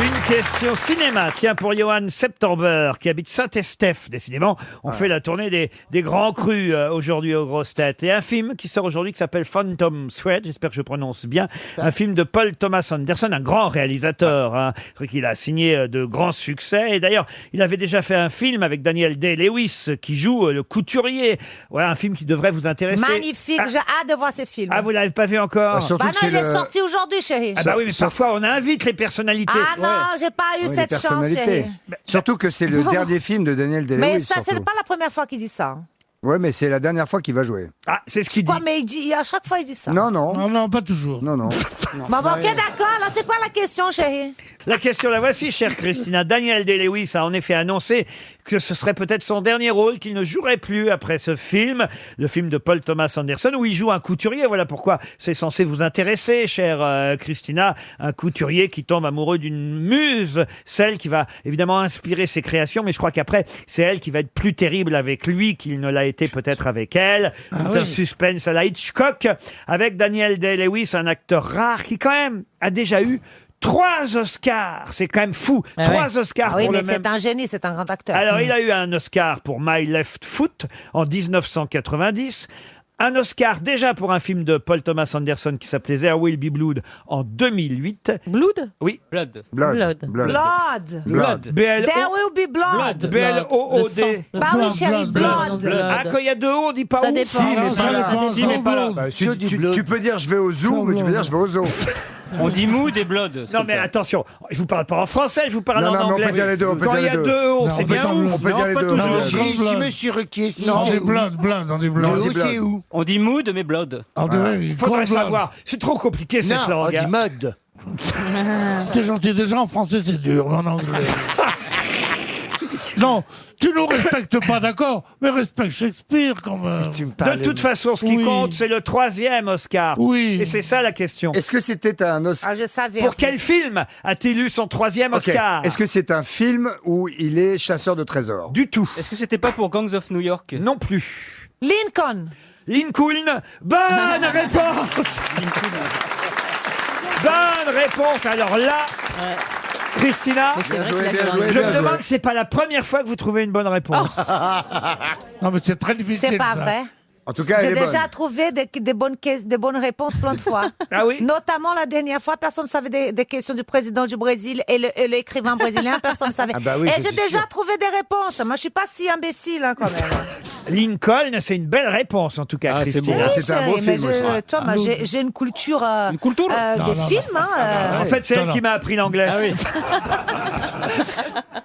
Une question cinéma, tiens, pour Johan September, qui habite Saint-Estèphe. Décidément, on fait la tournée des grands crus aujourd'hui aux grosses têtes. Et un film qui sort aujourd'hui qui s'appelle Phantom Thread, j'espère que je prononce bien. Un film de Paul Thomas Anderson, un grand réalisateur. Hein. C'est vrai qu'il a signé de grands succès. Et d'ailleurs, il avait déjà fait un film avec Daniel Day-Lewis qui joue le couturier. Voilà, un film qui devrait vous intéresser. Magnifique, j'ai hâte de voir ce film. Ah, vous l'avez pas vu encore? Bah non, il est sorti aujourd'hui, chérie. Ah bah oui, mais parfois on invite les personnalités. Ah non, j'ai pas eu cette chance, chérie. Surtout que c'est le dernier film de Daniel Day-Lewis. Mais ça, c'est surtout. pas la première fois qu'il dit ça. Ouais, mais c'est la dernière fois qu'il va jouer. Ah, c'est ce qu'il dit. Quoi, mais il dit, à chaque fois, il dit ça. Non, non. Non, non, pas toujours. Non, non. Bon, ok, d'accord. Alors, c'est quoi la question, chérie? La question la voici, chère Christina. Daniel Day-Lewis a en effet annoncé que ce serait peut-être son dernier rôle, qu'il ne jouerait plus après ce film, le film de Paul Thomas Anderson, où il joue un couturier. Voilà pourquoi c'est censé vous intéresser, chère Christina. Un couturier qui tombe amoureux d'une muse, celle qui va évidemment inspirer ses créations, mais je crois qu'après, c'est elle qui va être plus terrible avec lui qu'il ne l'a été peut-être avec elle. Tout un suspense à la Hitchcock, avec Daniel Day-Lewis, un acteur rare qui quand même a déjà eu 3 Oscars, c'est quand même fou. 3 Oscars Oui, pour mais le même. c'est un génie, c'est un grand acteur. Alors, il a eu un Oscar pour My Left Foot en 1990. Un Oscar déjà pour un film de Paul Thomas Anderson qui s'appelait There Will Be Blood en 2008. Blood? Oui. Blood. Blood. B-L-O- There will be blood. B-L-O-O-D. Bah oui, chérie, blood. Ah, quand il y a 2 O, on dit pas Ça où? dépend. Si, mais Ça pas là. dépend. Si, mais pas là. Tu peux dire je vais au zoo, mais tu peux dire je vais au zoo. On dit mood et blood. Non mais attention, je vous parle pas en français, je vous parle Non, en non, mais on anglais. peut dire les deux, on peut Quand dire il y a les deux. 2 O, Non, c'est on peut bien dire- où? on peut dire les pas deux. toujours. Si monsieur Ruquier, Non, des blood, on dit blood. Non, on dit blood. c'est où? On dit mood mais blood. On dirait, il Faudrait cold blood. savoir, c'est trop compliqué cette Non, on langue. dit hein. mode. T'es gentil, déjà en français c'est dur, mais en anglais. Non, tu nous respectes pas, d'accord, mais respecte Shakespeare quand même. De toute façon, ce qui Oui. compte, c'est le 3e Oscar. Oui. Et c'est ça la question. Est-ce que c'était un Oscar? Ah, je savais. Pour quel film a-t-il eu son 3e Oscar? Est-ce que c'est un film où il est chasseur de trésors? Du tout. Est-ce que c'était pas pour Gangs of New York? Non plus. Lincoln. Lincoln. Bonne réponse. Bonne réponse. Alors là, Christina, C'est vrai joué, qu'il a bien bien joué. je me joué. demande si c'est pas la première fois que vous trouvez une bonne réponse. Non, mais c'est très difficile. C'est pas ça. vrai. En tout cas, elle J'ai est bonne. déjà trouvé des bonnes réponses plein de fois. Ah oui? Notamment la dernière fois, personne ne savait des questions du président du Brésil et l'écrivain brésilien, personne ne savait. Ah bah oui, et ça, j'ai c'est déjà sûr. trouvé des réponses. Moi, je suis pas si imbécile hein, quand même. Lincoln, c'est une belle réponse en tout cas, Ah, c'est Christina. beau. C'est un beau Chérie, mais film aussi. toi, moi, j'ai une culture, Une culture des films. En fait, c'est elle qui m'a appris l'anglais. Ah oui.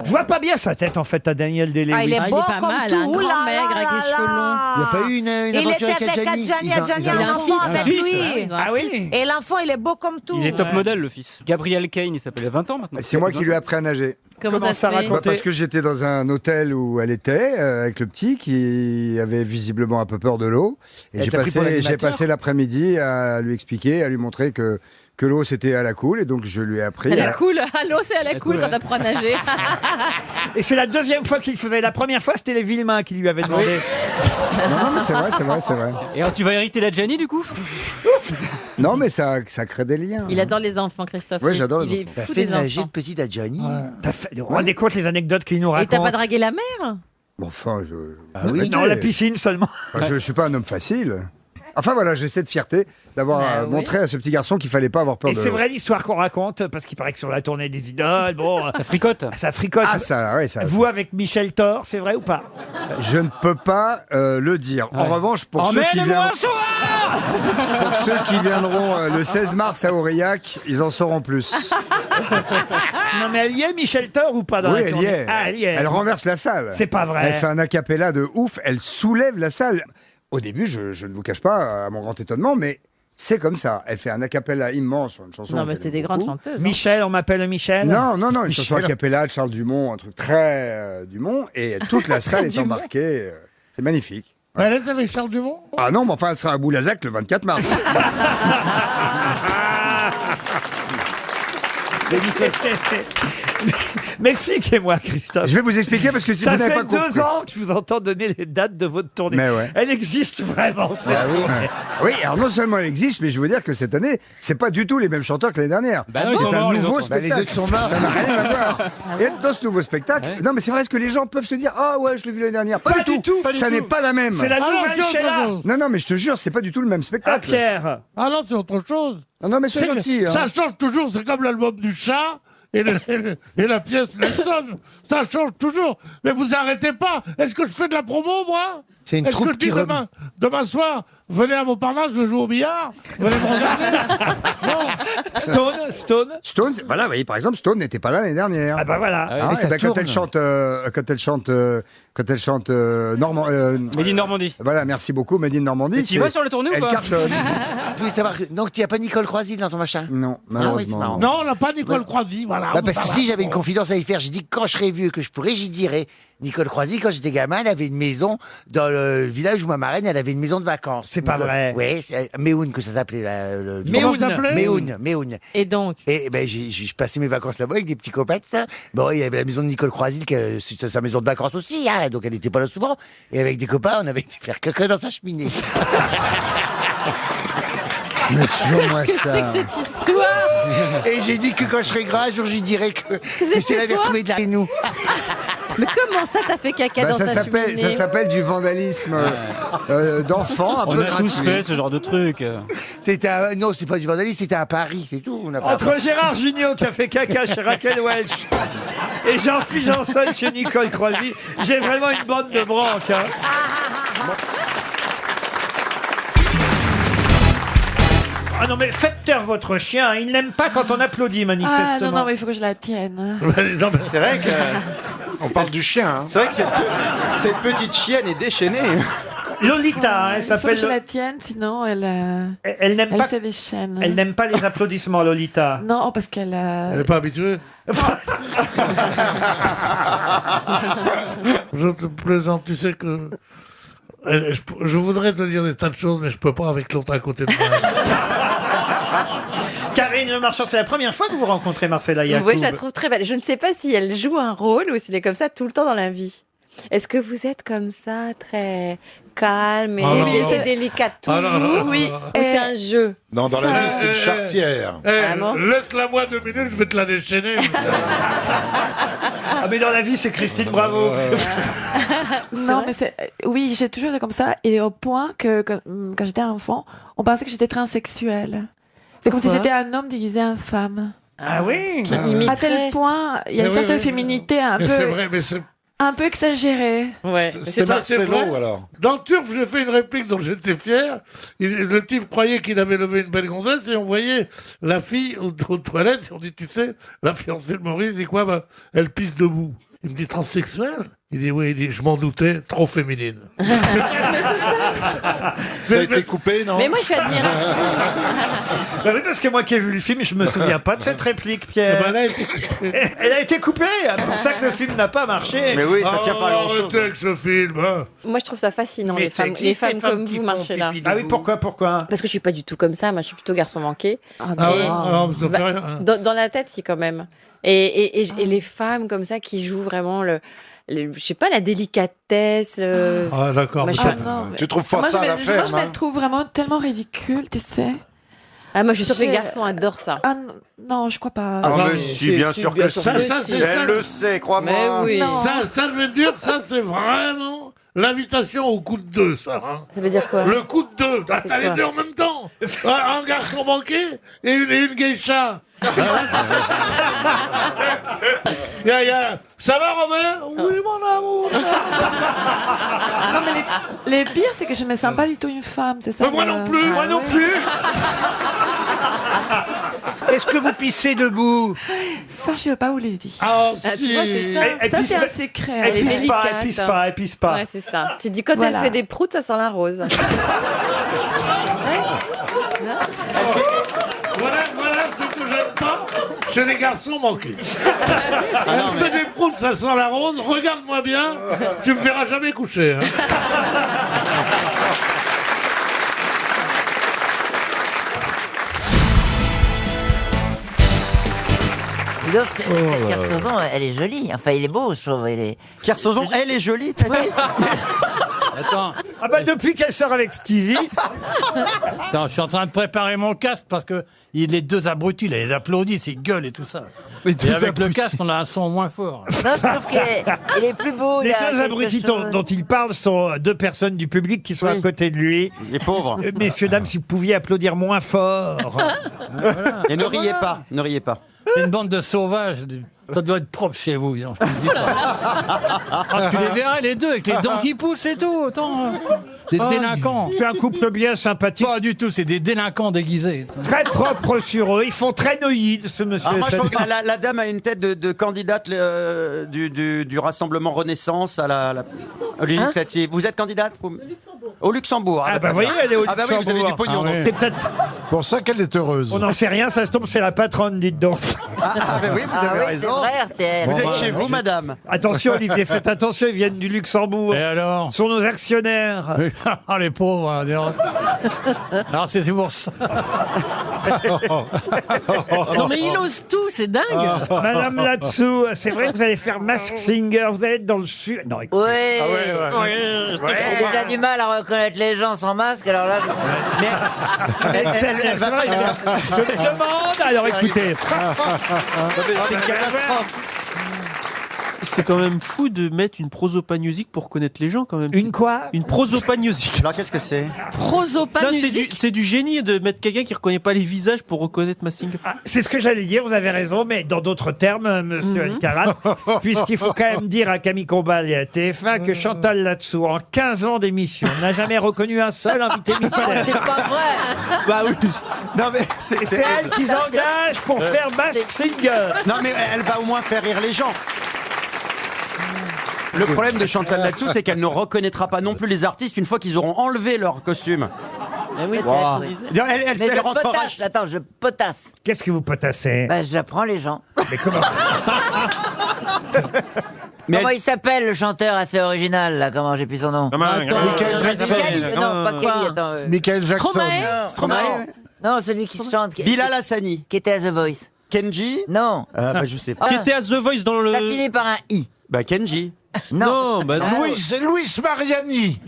Je vois pas bien sa tête en fait à Daniel Day-Lewis. Ah, il est Ah, il beau est pas comme mal, tout. un Ouh grand là maigre là avec les là cheveux là. Il n'y a pas eu une Il aventure était avec avec Adjani? Adjani, Ils ont- Adjani ils ont- a un un enfant fils, avec fils. lui. Ah oui? Et l'enfant, il est beau comme tout. Il est top modèle le fils. Gabriel Kane, il s'appelle 20 ans maintenant. C'est moi qui lui ai appris à nager. Comment ça se fait? Bah, parce que j'étais dans un hôtel où elle était, avec le petit, qui avait visiblement un peu peur de l'eau. Et Elle t'a pris pour j'ai l'animateur passé l'après-midi à lui expliquer, à lui montrer que que l'eau c'était à la cool, et donc je lui ai appris. À la cool. À l'eau, c'est à la cool quand t'apprends à nager. Et c'est la deuxième fois qu'il le faisait. La première fois, c'était les Villemains qui lui avaient demandé. Non, mais c'est vrai. Et alors, tu vas hériter la Gianni, du coup? Non, mais ça crée des liens. Il adore les enfants, Christophe. Oui, j'adore les Il est enfants. fou des enfants. petit Adjani. Vous vous rendez compte les anecdotes qu'il nous Et raconte? t'as pas dragué la mer? Bon, enfin, Non, la piscine seulement. Enfin, je suis pas un homme facile. Enfin voilà, j'ai cette fierté d'avoir montré à ce petit garçon qu'il fallait pas avoir peur Et de... c'est vrai l'histoire qu'on raconte, parce qu'il paraît que sur la tournée des idoles, bon... Ça fricote. Ça fricote. Ah, ça, ouais, ça... Vous avec Michel Thor, c'est vrai ou pas? Je ne peux pas le dire. En revanche, pour ceux qui viendront le 16 mars à Aurillac, ils en sauront plus. Non mais elle y est, Michel Thor, ou pas dans Oui, la elle y tournée? est. Ah, elle y est. Elle renverse la salle. C'est pas vrai. Elle fait un acapella de ouf, elle soulève la salle. Au début, je ne vous cache pas, à mon grand étonnement, mais c'est comme ça. Elle fait un acapella immense sur une chanson. Non, mais c'est des grandes chanteuses. hein. Michel, on m'appelle Michel? Non, une chanson acapella de Charles Dumont, un truc très Dumont, et toute la salle est embarquée. C'est magnifique. Elle est avec Charles Dumont? Ah non, mais enfin, elle sera à Boulazac le 24 mars. Mais expliquez-moi, Christophe. Je vais vous expliquer parce que si Ça vous n'avez fait pas compris. 2 ans que je vous entends donner les dates de votre tournée. Mais ouais. Elle existe vraiment, cette Ah oui. tournée. Oui, alors non seulement elle existe, mais je veux dire que cette année, c'est pas du tout les mêmes chanteurs que l'année dernière. Bah non, ils sont c'est un morts, les nouveau autres. spectacle. Bah, les autres sont morts. Ça n'a rien à voir. Et dans ce nouveau spectacle, non mais c'est vrai, est-ce que les gens peuvent se dire ah ouais, je l'ai vu l'année dernière? Pas du tout. Ça n'est pas la même. C'est la nouvelle Sheila. Non, mais je te jure, c'est pas du tout le même Ah, spectacle. Pierre. Ah non, c'est autre chose. Non, mais c'est gentil. Hein. Ça change toujours, c'est comme l'album du chat et la pièce Nelson. Ça change toujours. Mais vous arrêtez pas. Est-ce que je fais de la promo, moi? C'est une Est-ce que troupe je dis qui demain soir, venez à Montparnasse, je joue au billard? Venez me regarder? Stone, voilà, vous voyez, par exemple, Stone n'était pas là l'année dernière. Ah bah voilà. Ah, ça et ben, tourne. quand elle chante Made in Normandie. Voilà, merci beaucoup, Made in Normandie. Et tu vas sur la tournée ou elle pas? cartonne. Je voulais savoir, donc tu n'as pas Nicole Croisille dans ton machin? Non, Ah oui, c'est malheureusement. marrant. Non, on n'a pas Nicole Croisille, voilà. Bah, parce que si j'avais une confidence à y faire, j'ai dit que quand je serais vieux, que je pourrais, j'y dirais. Nicole Croisille, quand j'étais gamin, elle avait une maison dans le village où ma marraine, elle avait une maison de vacances. C'est pas vrai. Oui, c'est Méhoun que ça s'appelait. Le Méhoun. Comment ça s'appelait Méhoun. Et donc? Et ben, je passais mes vacances là-bas avec des petits copains, tout ça. Bon, il y avait la maison de Nicole Croisille, c'est sa maison de vacances aussi, hein, donc elle n'était pas là souvent. Et avec des copains, on avait été faire caca dans sa cheminée. Mais sur-moi Qu'est-ce que c'est que cette histoire? Et j'ai dit que quand je serais gras, un jour, je lui dirais que c'est si elle avait toi retrouvé de la nous. Mais comment ça, t'as fait caca Bah, dans ça sa s'appelle cheminée? du vandalisme d'enfants, un On peu a gratuit. tous fait ce genre de truc. Non, c'est pas du vandalisme, c'était un pari, c'est tout. On a pas- Entre Gérard Jugnot qui a fait caca chez Raquel Welch et Jean-Philippe Janson chez Nicole Croisille, j'ai vraiment une bande de branques. Hein. Ah non mais faites taire votre chien, il n'aime pas quand on applaudit manifestement. Ah non, mais il faut que je la tienne. C'est vrai que. On parle du chien. Hein. C'est vrai que cette petite chienne est déchaînée. Lolita, elle Il faut que s'appelle. je la tienne, sinon elle n'aime pas. se déchaîne. Elle n'aime pas les applaudissements, Lolita. Non, parce qu'elle Elle n'est pas habituée. Je te plaisante, tu sais que... Je voudrais te dire des tas de choses, mais je peux pas avec l'autre à côté de moi. Karine Le Marchand, c'est la première fois que vous rencontrez Marcella Yacoub. Oui, je la trouve très belle. Je ne sais pas si elle joue un rôle ou s'il est comme ça tout le temps dans la vie. Est-ce que vous êtes comme ça, très calme et, Ah non, et non. c'est délicat Ah toujours? non, non, non, Oui. non. Ou c'est un jeu? Non, dans la vie, c'est une charretière. Ah bon Laisse-la moi 2 minutes, je vais te la déchaîner. Ah mais dans la vie, c'est Christine Bravo. Non, mais oui, j'ai toujours été comme ça, et au point que quand j'étais enfant, on pensait que j'étais transsexuelle. C'est comme si Pourquoi j'étais un homme déguisé en femme. Ah oui. Qui imiterait. À tel point, il y a une Mais sorte oui, de féminité un Mais c'est peu, vrai, mais c'est... un peu exagérée. Ouais. C'est Marcelo, vrai. alors. Dans le Turf, j'ai fait une réplique dont j'étais fier. Le type croyait qu'il avait levé une belle gonzesse et on voyait la fille aux toilettes et on dit, tu sais, la fiancée de Maurice dit quoi? Bah, elle pisse debout. Il me dit transsexuel. Il dit oui, il dit je m'en doutais, trop féminine. Ça a été coupé, non? Mais moi, je suis admirative. Bah oui, parce que moi qui ai vu le film, je me souviens pas de cette réplique, Pierre. Eh ben, elle a été coupée. Elle a été coupée, c'est pour ça que le film n'a pas marché. Mais oui, ça tient pas à grand-chose. Arrêtez avec ce film. Hein. Moi, je trouve ça fascinant, Mais les ça femmes, existe, les femmes les femmes comme qui vous font marchez là. pipi Ah oui, pourquoi Parce que je suis pas du tout comme ça. Moi, je suis plutôt garçon manqué. Ah ouais, alors, ça fait rien. Dans la tête, si, quand même. Et les femmes comme ça qui jouent vraiment je sais pas, la délicatesse. Ah d'accord. Moi, mais je ça- suis- Tu trouves pas Moi, ça à la moi, ferme? je me trouve vraiment tellement ridicule, tu sais. Ah, moi, je suis sûre que les J'ai- garçons adorent ça. Ah non, je crois pas. Ah, non, mais si, bien sûr que si. Ça, c'est ça. Elle le sait, crois-moi. Mais oui. Non. Ça, je vais te dire, ça, c'est vraiment l'invitation au coup de deux, ça. Hein. Ça veut dire quoi? Le coup de deux. Ah, C'est t'as les quoi deux en même temps. Un garçon manqué et une geisha. Ça va, Romain? Oui, mon amour. Non, mais les pires, c'est que je me sens pas du tout une femme, c'est ça. Mais moi le- non plus. Moi non plus. Est-ce que vous pissez debout? Ça, je veux pas vous le dire. Ah, Ah, tu vois, c'est ça. Elle Ça, pisse c'est pas- un secret. Elle est pisse pas, délicate, elle pisse hein. pas, elle pisse pas. Ouais, c'est ça. Tu dis quand Voilà. elle fait des proutes, ça sent la rose. Voilà ce que j'aime pas chez les garçons manqués. Elle fait des proutes, ça sent la rose. Regarde-moi bien, tu me verras jamais coucher. Hein. Dis donc, Kersozon, elle est jolie. Enfin, il est beau, je trouve. Kersozon, elle est jolie, t'as dit? Attends, Ah bah depuis qu'elle sort avec Stevie, Attends, je suis en train de préparer mon casque parce que les deux abrutis, là, ils applaudissent, ils gueulent et tout ça. Et avec le casque, on a un son moins fort. Non, je trouve qu'il est plus beau. les il a deux quelque abrutis chose. dont il parle sont deux personnes du public qui sont à côté de lui. Les pauvres. Messieurs, dames, si vous pouviez applaudir moins fort. Et ne riez pas, ne riez pas. C'est une bande de sauvages. Ça doit être propre chez vous. Non, je te le dis pas. Ah, tu les verrais les deux avec les dents qui poussent et tout. Attends, c'est des délinquants. C'est un couple bien sympathique. Pas du tout, c'est des délinquants déguisés. Très propre sur eux. Ils font très noïdes, ce monsieur. Ah, moi, je trouve que la dame a une tête de candidate du Rassemblement Renaissance à la législative. Vous êtes candidate au Luxembourg. Ah bah voyez, elle est au Ah bah oui, vous avez du pognon. Luxembourg. donc. C'est peut-être. Pour ça qu'elle est heureuse. On n'en sait rien, ça se tombe, c'est la patronne, dites donc. Ah bah oui, vous Ah avez oui, raison. c'est vrai, RTL. Vous êtes Bon, chez bah, vous, madame. Attention, Olivier, faites attention, ils viennent du Luxembourg. Et alors? Ce sont nos actionnaires. Ah, les pauvres. Hein, alors, c'est pour ça. Non mais il ose tout, c'est dingue. Madame Latsou, c'est vrai que vous allez faire Mask Singer, vous allez être dans le sud. Non, écoute. Oui. Ouais. J'ai déjà du mal à reconnaître les gens sans masque, alors là. Elle va pas je me demande, alors écoutez. C'est une catastrophe. C'est quand même fou de mettre une prosopagnosique pour connaître les gens quand même. Une quoi? Une prosopagnosique. Alors qu'est-ce que c'est? Prosopanusique. C'est du génie de mettre quelqu'un qui reconnaît pas les visages pour reconnaître Massinger. Ah, c'est ce que j'allais dire, vous avez raison, mais dans d'autres termes, monsieur Alcarat, puisqu'il faut quand même dire à Camille Combal et à TF1 que Chantal Latsou, en 15 ans d'émission, n'a jamais reconnu un seul invité mystère. C'est pas vrai. Bah oui. Non mais c'est C'est elle qu'ils engagent pour faire Mask Singer. Non mais elle va au moins faire rire les gens. Le problème de Chantal Latsou, c'est qu'elle ne reconnaîtra pas non plus les artistes une fois qu'ils auront enlevé leur costume. Oui, Wow. Mais Elle je rentrera. potasse, attends, je potasse. Qu'est-ce que vous potassez? Bah, j'apprends les gens. Mais comment Mais Comment elle- il s'appelle le chanteur assez original là? Comment j'ai plus son nom? Michael Jackson. Non, pas Kelly, attends. Michael Jackson. Non, non, celui qui chante. Bilal Hassani. Qui était à The Voice. Kenji. Non. Bah je sais pas. Ah. Qui était à The Voice dans le. Ça finit par un I. Bah Kenji. Non. bah Ah, Luis Mariani.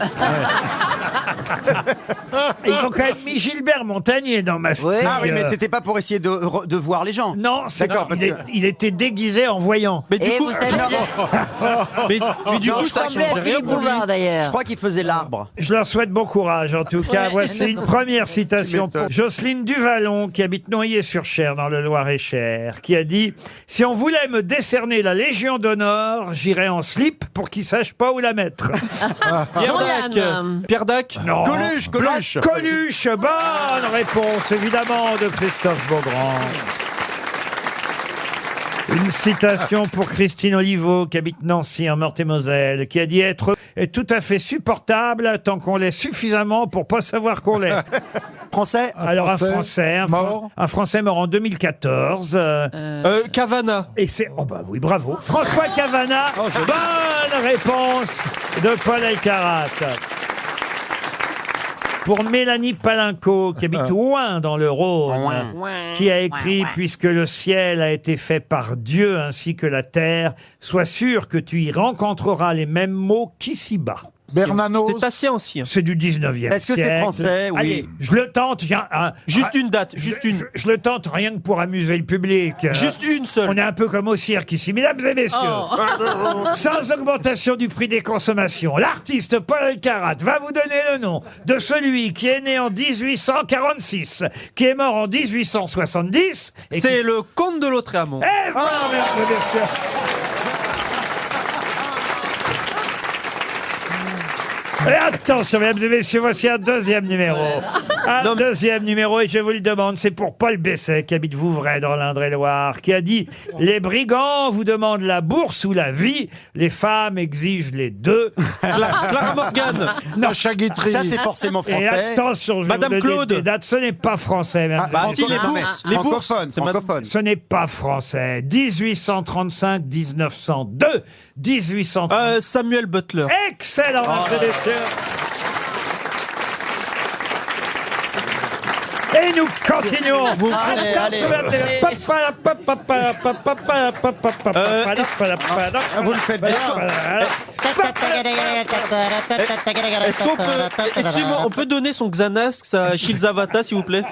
Ils ont quand même mis Gilbert Montagnier dans Mask Ouais. Singer. Ah oui, mais c'était pas pour essayer de voir les gens. Non, c'est D'accord, parce que- il était déguisé en voyant. Mais du Et coup, vous savez, mais du coup, ça ressemblait change à rien Philippe pour lui. Bouvard Je d'ailleurs. crois qu'il faisait l'arbre. Je leur souhaite bon courage, en tout cas. Ouais. Voici une première citation pour Jocelyne Duvallon, qui habite Noyer-sur-Cher, dans le Loir-et-Cher, qui a dit « Si on voulait me décerner la Légion d'honneur, j'irais en slip pour qu'ils sachent pas où la mettre. Pierre Jean-Yann. Dac. Pierre Dac. Non. Coluche, Coluche. Coluche, bonne réponse, évidemment, de Christophe Beaugrand. Une citation pour Christine Oliveau, qui habite Nancy, en Meurthe-et-Moselle, qui a dit être est tout à fait supportable tant qu'on l'est suffisamment pour pas savoir qu'on l'est. Français. Alors, un Français mort. un Français mort en 2014. Cavana. Et c'est... Oh bah oui, bravo. François Cavana. Bonne réponse de Paul Elkarat. Pour Mélanie Palinco, qui habite Ouin dans le Rhône, qui a écrit « Puisque le ciel a été fait par Dieu ainsi que la terre, sois sûr que tu y rencontreras les mêmes mots qu'ici-bas. » Bernanos. C'est assez ancien. C'est du 19e siècle. Est-ce que c'est français? Oui. Allez, je le tente. Juste une date, juste une. Je le tente rien que pour amuser le public. Juste une seule. On est un peu comme au cirque ici. Mesdames et messieurs, sans augmentation du prix des consommations, l'artiste Paul Elkarat va vous donner le nom de celui qui est né en 1846, qui est mort en 1870. C'est le comte de Lautréamont. Eh voilà, mesdames et messieurs. Et attention, mesdames et messieurs, voici un deuxième numéro. Deuxième numéro, et je vous le demande, c'est pour Paul Besset, qui habite Vouvray, dans l'Indre-et-Loire, qui a dit « Les brigands vous demandent la bourse ou la vie, les femmes exigent les deux. » Clara Morgan. Non, Chaguiterie. Ça, c'est forcément et français. attention, je vais Madame vous donner Claude. des dates, ce n'est pas français. mesdames et bah, messieurs. si, les bourses. Les bourses. Francophone. Ce n'est pas français. 1835-1902. 1835. Samuel Butler. Excellent, mesdames et messieurs. Et nous continuons. Allez. Vous le faites bien. Est-ce qu'on peut, excusez-moi, on peut donner son Xanax à Shilzavata, s'il vous plaît?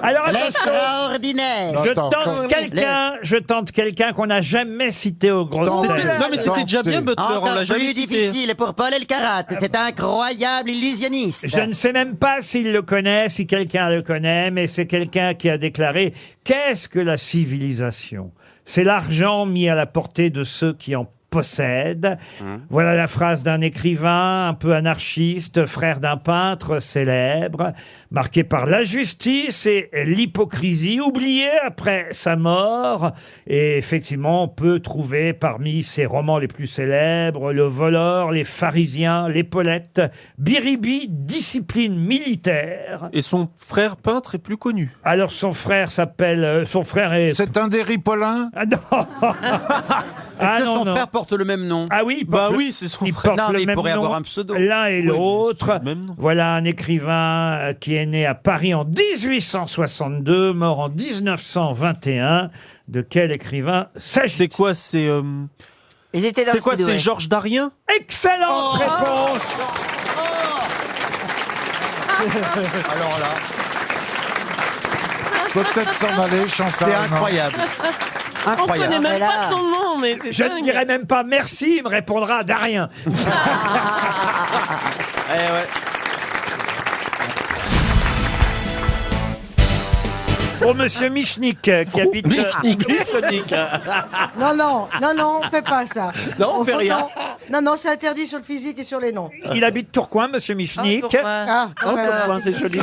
Alors attention, L'extraordinaire. je tente quelqu'un qu'on n'a jamais cité au gros Non, mais c'était déjà bien Butler, on Encore l'a jamais plus cité. difficile pour Paul Elkarat. C'est un incroyable illusionniste. Je ne sais même pas s'il le connaît, si quelqu'un le connaît, mais c'est quelqu'un qui a déclaré « Qu'est-ce que la civilisation ? C'est l'argent mis à la portée de ceux qui en possèdent. » Voilà la phrase d'un écrivain un peu anarchiste, frère d'un peintre célèbre, marqué par la justice et l'hypocrisie, oublié après sa mort. Et effectivement, on peut trouver parmi ses romans les plus célèbres Le Voleur, Les Pharisiens, L'Épaulette, Biribi, Discipline militaire. Et son frère peintre est plus connu. Alors son frère s'appelle... son frère est... C'est un des Ripollins. Ah non. Est-ce que son frère porte le même nom? Ah oui, Bah oui, c'est son frère. Non, mais il même pourrait nom, avoir un pseudo. l'un et Oui, l'autre. c'est le même nom. Voilà un écrivain qui est né à Paris en 1862, mort en 1921. De quel écrivain s'agit-il? C'est quoi, c'est... Ils étaient dans C'est le quoi, studio, c'est ouais. Georges Darien? Excellente réponse. Alors là, Peut-être s'en aller, Chantal. c'est non incroyable. On Incroyable. connaît même là. pas son nom, mais c'est Je ne dingue. dirai même pas merci, il me répondra Darien. Eh ouais. Pour Monsieur Michnik, qui habite... Non, on fait pas ça. Non, on fait rien. Non, c'est interdit sur le physique et sur les noms. Il habite Tourcoing, Monsieur Michnik. Ah, c'est joli.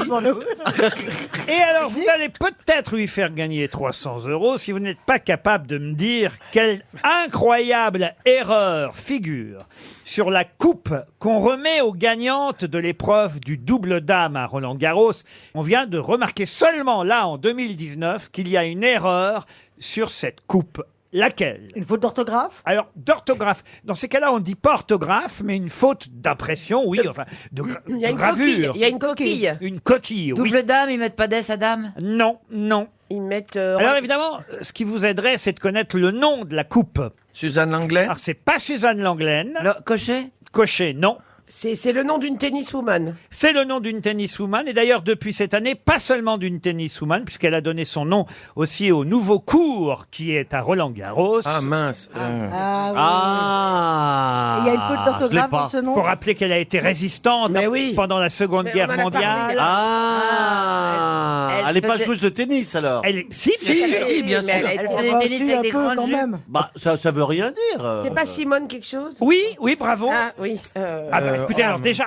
Et alors, vous allez peut-être lui faire gagner 300 € si vous n'êtes pas capable de me dire quelle incroyable erreur figure sur la coupe qu'on remet aux gagnantes de l'épreuve du double dame à Roland-Garros. On vient de remarquer seulement là, en 2019, qu'il y a une erreur sur cette coupe. Laquelle? Une faute d'orthographe? Alors, d'orthographe. Dans ces cas-là, on ne dit pas orthographe, mais une faute d'impression, oui, enfin, de Il y a une coquille. gravure. Il y a une coquille. Une coquille, oui. Double dame, ils mettent pas d'S à dame? Non, non. Ils mettent. Alors évidemment, ce qui vous aiderait, c'est de connaître le nom de la coupe. Suzanne Langlais. Alors c'est pas Suzanne Langlaine. Cochet? Cochet, non. C'est le nom d'une tenniswoman. C'est le nom d'une tenniswoman. Et d'ailleurs, depuis cette année, pas seulement d'une tenniswoman, puisqu'elle a donné son nom aussi au nouveau cours qui est à Roland-Garros. Ah mince. Ah oui. Il y a une faute d'orthographe dans ce nom? Faut rappeler qu'elle a été résistante Mais oui. pendant la Seconde Mais Guerre on en a parlé. mondiale. Ah, elle est pas faisait- joueuse de tennis alors. Elle est... Si, Si, bien sûr. Elle faisait Bah, des tennis si, avec un des peu grandes quand jupes. même. Bah ça veut rien dire. C'est pas Simone quelque chose? oui, bravo. Ah oui. Ah, Écoutez, alors déjà,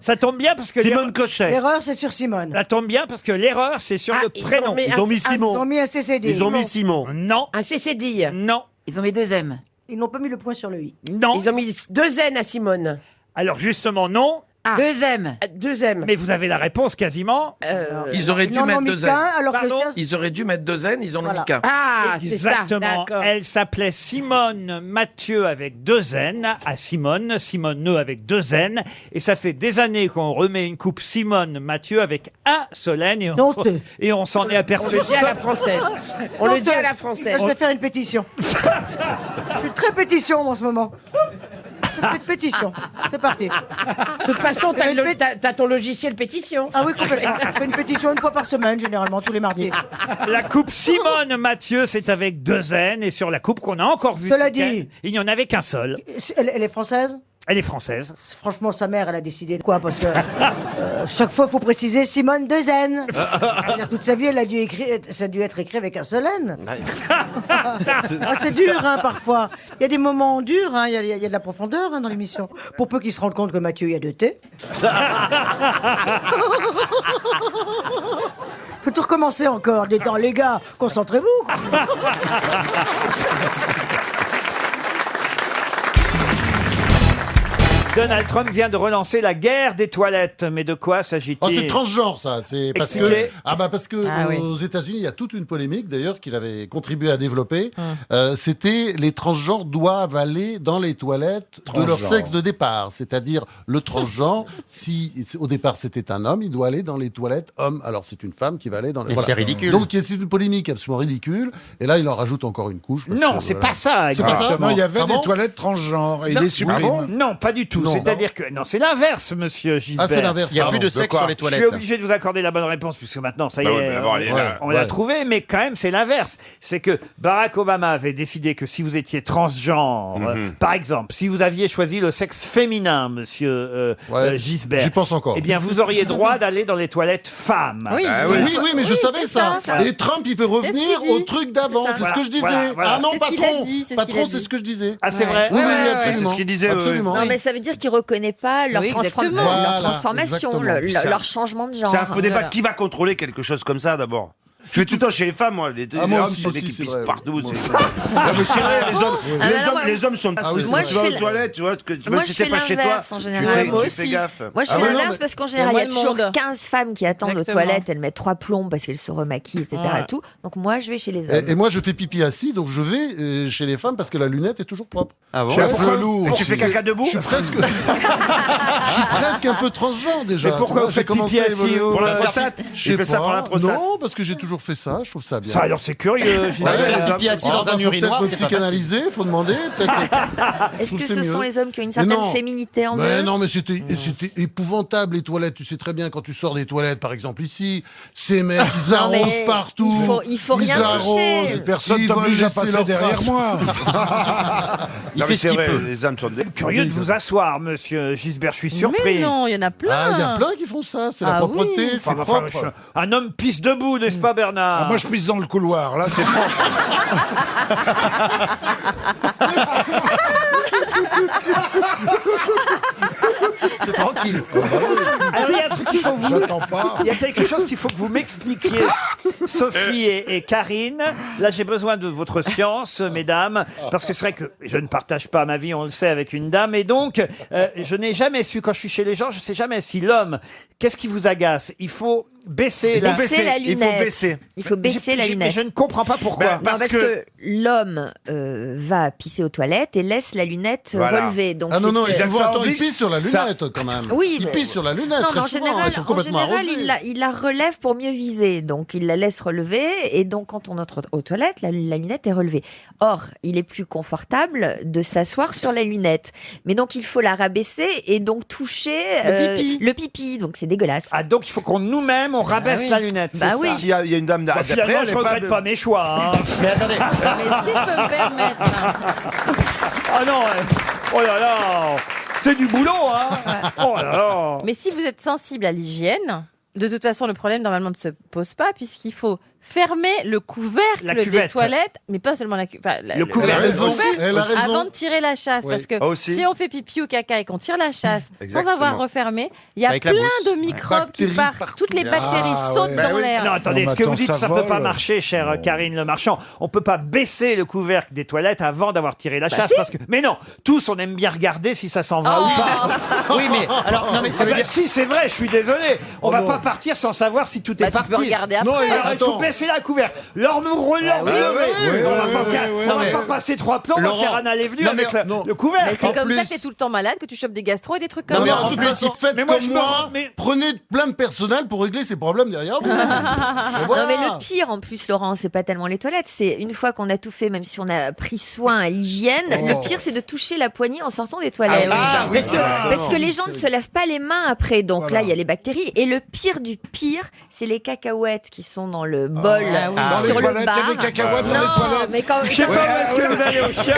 ça tombe bien parce que Simone Cochet. L'erreur, c'est sur Simone. ça tombe bien parce que l'erreur, c'est sur le prénom. Ils ont mis Ils ont Simon. mis un CCD. Ils ont mis Simon. Non, Un CCD. non, Ils ont mis 2 M. Ils n'ont pas mis le point sur le i. non. Ils ont mis 2 N à Simone. Alors justement, non. 2 M. 2 M. Mais vous avez la réponse quasiment. Ils auraient dû n'en ont mettre mis 2 qu'un, N. alors que le Pardon sien, Ils auraient dû mettre 2 N, ils en ont Voilà. mis qu'un. Ah, c'est ça. Exactement. D'accord. Elle s'appelait Simone Mathieu avec 2 N à Simone Neu avec 2 N. Et ça fait des années qu'on remet une coupe Simone Mathieu avec un seul N. Et on s'en est On aperçu. le dit à la française. On le dit à la française. Je vais faire une pétition. Je suis très pétition en ce moment. Je fais une pétition. C'est parti. De toute façon, t'as ton logiciel pétition. Ah oui, complètement. Je fais une pétition une fois par semaine, généralement, tous les mardis. La coupe Simone Mathieu, c'est avec 2 N. Et sur la coupe qu'on a encore vue, Cela dit. il n'y en avait qu'un seul. Elle est française? Elle est française. Franchement, sa mère, elle a décidé de quoi? Parce que chaque fois, il faut préciser Simone 2 N. Toute sa vie, elle a dû écrire, ça a dû être écrit avec un seul N. C'est dur, hein, parfois. Il y a des moments durs, hein, il y a de la profondeur hein, dans l'émission. Pour peu qu'ils se rendent compte que Mathieu, il y a 2 T. Faut tout recommencer encore. Détends, les gars, concentrez-vous. Donald Trump vient de relancer la guerre des toilettes. Mais de quoi s'agit-il? Oh, c'est transgenre, ça. C'est parce que, Expliquez. parce que aux États-Unis, il y a toute une polémique, d'ailleurs, qu'il avait contribué à développer. C'était les transgenres doivent aller dans les toilettes de leur sexe de départ. C'est-à-dire, le transgenre, si au départ c'était un homme, il doit aller dans les toilettes hommes. Alors, c'est une femme qui va aller dans les Et c'est ridicule. Donc, c'est une polémique absolument ridicule. Et là, il en rajoute encore une couche. parce Non, que, c'est pas ça, C'est pas ça. exactement. Non, il y avait Ah des bon toilettes transgenres. Non. Ah bon Non, pas du tout. Non. C'est-à-dire que non, c'est l'inverse, monsieur Gisbert. Ah, c'est l'inverse, Il y a pardon. plus de sexe quoi sur les toilettes. Je suis obligé de vous accorder la bonne réponse puisque maintenant ça y Bah est, ouais, mais d'abord, elle est là. on l'a Ouais. trouvé, mais quand même c'est l'inverse. C'est que Barack Obama avait décidé que si vous étiez transgenre, par exemple, si vous aviez choisi le sexe féminin, monsieur Gisbert, j'y pense encore. eh bien vous auriez droit d'aller dans les toilettes femmes. Oui, mais je savais ça. Et Trump, il peut revenir au truc d'avant. C'est ce que je disais. Voilà. Ah non, C'est ce qu'il a patron. dit, c'est ce qu'il a Patron, dit. c'est ce que je disais. Ah, c'est vrai. Oui, oui, Ouais, absolument. c'est ce qu'il disait, Absolument. Non, mais ça veut dire qu'ils ne reconnaissent pas leur, Exactement. leur Voilà, transformation, exactement. leur changement de genre. C'est un faux débat. Voilà. Qui va contrôler quelque chose comme ça d'abord? Je fais tout le temps chez les femmes, moi. Les moi hommes, aussi, c'est des qui c'est pissent vrai. partout. Moi c'est- aussi. Non, mais c'est vrai, les hommes, Ah, mais alors, moi- les hommes sont. Ah oui, c'est Moi, vrai. je tu vas fais aux la- toilettes, tu vois, que Moi, même je si fais t'es pas chez toi, l'inverse en général. tu fais gaffe. Moi, je fais Ah ouais, non, l'inverse mais- parce qu'en général, il y a toujours monde. 15 femmes qui attendent aux Exactement. toilettes. Elles mettent 3 plombs parce qu'elles se remaquillent, etc. Ouais. Et tout. Donc, moi, je vais chez les hommes. Et moi, je fais pipi assis, donc je vais chez les femmes parce que la lunette est toujours propre. Ah bon? Je suis un Pourquoi- peu lourd. Et tu fais caca debout? Je suis presque. Je suis presque un peu transgenre déjà. Mais pourquoi Tu vois, vous j'ai faites commencé pipi à évoluer. assis Pour la prostate? Je sais Il fait ça pas. pour la prostate? Non, parce que j'ai toujours fait ça. Je trouve ça bien. Ça alors c'est curieux. Gisbert. Ouais, pipi assis dans un faut urinoir, peut-être c'est me pas psychanalyser, faut demander. peut-être. Est-ce trouve que c'est ce sont mieux. les hommes qui ont une Mais certaine non. féminité en Mais eux non, mais c'était épouvantable les toilettes. Tu sais très bien quand tu sors des toilettes, par exemple ici, ces mecs ils Non, arrosent mais partout. il faut Ils rien arrosent, toucher. Personne Ils t'oblige veulent à laisser passer leur derrière trace. moi. Non, mais c'est vrai, les hommes sont des. Curieux de vous asseoir, monsieur Gisbert. Je suis surpris. Mais non, il y en a plein. Ah, il y a plein qui font ça. C'est la Ah propreté, oui. c'est Enfin, propre. un homme pisse debout, n'est-ce pas, Bernard? Ah, moi, je pisse dans le couloir. Là, c'est propre. C'est tranquille. Alors, il y a un truc qu'il faut vous. J'attends pas. Il y a quelque chose qu'il faut que vous m'expliquiez, Sophie et Karine. Là, j'ai besoin de votre science, mesdames, parce que c'est vrai que je ne partage pas ma vie, on le sait, avec une dame, et donc je n'ai jamais su, quand je suis chez les gens, je ne sais jamais si l'homme, qu'est-ce qui vous agace? Il faut baisser la Baisser la Il faut lunette. baisser. Il faut baisser la Mais lunette. je ne comprends pas pourquoi. Non, parce que l'homme va pisser aux toilettes et laisse la lunette Voilà. relevée. Donc Ah non, non, c'est- et souvent, ça attends, ils oblige- pissent sur la ça- lunette quand même. Oui, Ils mais- pissent sur la lunette. Non, très mais en souvent, général, ils sont complètement arrosés. il la relève pour mieux viser. Donc, il la laisse relever. Et donc, quand on entre aux toilettes, la lunette est relevée. Or, il est plus confortable de s'asseoir sur la lunette. Mais donc, il faut la rabaisser et donc toucher le pipi. Donc, c'est dégueulasse. Ah, donc il faut qu'on nous-mêmes, on rabaisse oui. la lunette. Bah c'est oui. ça. S'il y a une dame Bah, d'après, finalement, elle je est regrette pas mes choix. Hein. Mais attendez. Mais si je peux me permettre. Ah non, oh là là, c'est du boulot, hein. Oh là là. Mais si vous êtes sensible à l'hygiène, de toute façon, le problème normalement ne se pose pas puisqu'il faut fermer le couvercle La des cuvette. toilettes, mais pas seulement la cuvette. Le couvercle. Elle a raison. Avant de tirer la chasse, Oui. parce que Aussi. si on fait pipi ou caca et qu'on tire la chasse sans Exactement. avoir refermé, il y a Avec la plein bourse. de microbes qui Bactéries partent, partout. toutes les bactéries Ah, sautent ouais. dans Bah oui. l'air. Non, attendez, ce que vous dites, ça peut pas vole. marcher, cher Karine Le Marchand. On peut pas baisser le couvercle des toilettes avant d'avoir tiré la chasse. si. Parce que... Mais non, tous, on aime bien regarder si ça s'en va ou pas. Oui, mais alors, non, mais ça Ah veut bah dire. si, c'est vrai, je suis désolé. On va non. pas partir sans savoir si tout est Bah, tu parti. peux regarder après. Non, et Alors, il faut attends. baisser la couvercle. L'ormeau relève. oui, On va pas faire- on Non, va mais- pas passer 3 plombs, on va Laurent, faire un aller-venu non, avec mais- le couvercle. Mais c'est En comme plus- ça que t'es tout le temps malade, que tu chopes des gastro et des trucs Non, comme mais ça. en toute façon, faites mais moi, comme je me moi, rends- mais- prenez plein de personnel pour régler ces problèmes derrière vous. Et voilà. Non mais le pire en plus Laurent, c'est pas tellement les toilettes, c'est une fois qu'on a tout fait, même si on a pris soin à l'hygiène, le pire c'est de toucher la poignée en sortant des toilettes. Ah oui, parce que les gens ne se lavent pas les mains après, donc là il y a les bactéries. Et le pire du pire, c'est les cacahuètes qui sont dans le bol Dans les sur le toilettes, il y a bar. des cacahuètes dans les Non, toilettes. mais quand, Je sais pas où est-ce que vous allez au chien.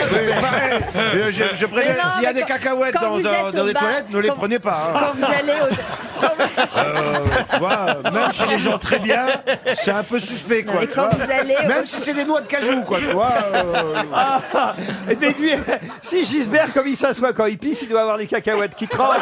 Je préviens, Mais non, s'il y a mais des quand- cacahuètes quand dans vous êtes les au bar, toilettes, ne les quand- prenez pas. hein. quand vous allez au... Tu vois, même chez les gens très bien, c'est un peu suspect, quoi. mais tu quand vois. vous allez au- Même si c'est des noix de cajou, quoi, tu vois. Mais lui, si Gisbert, comme il s'assoit quand il pisse, il doit avoir les cacahuètes qui trempent.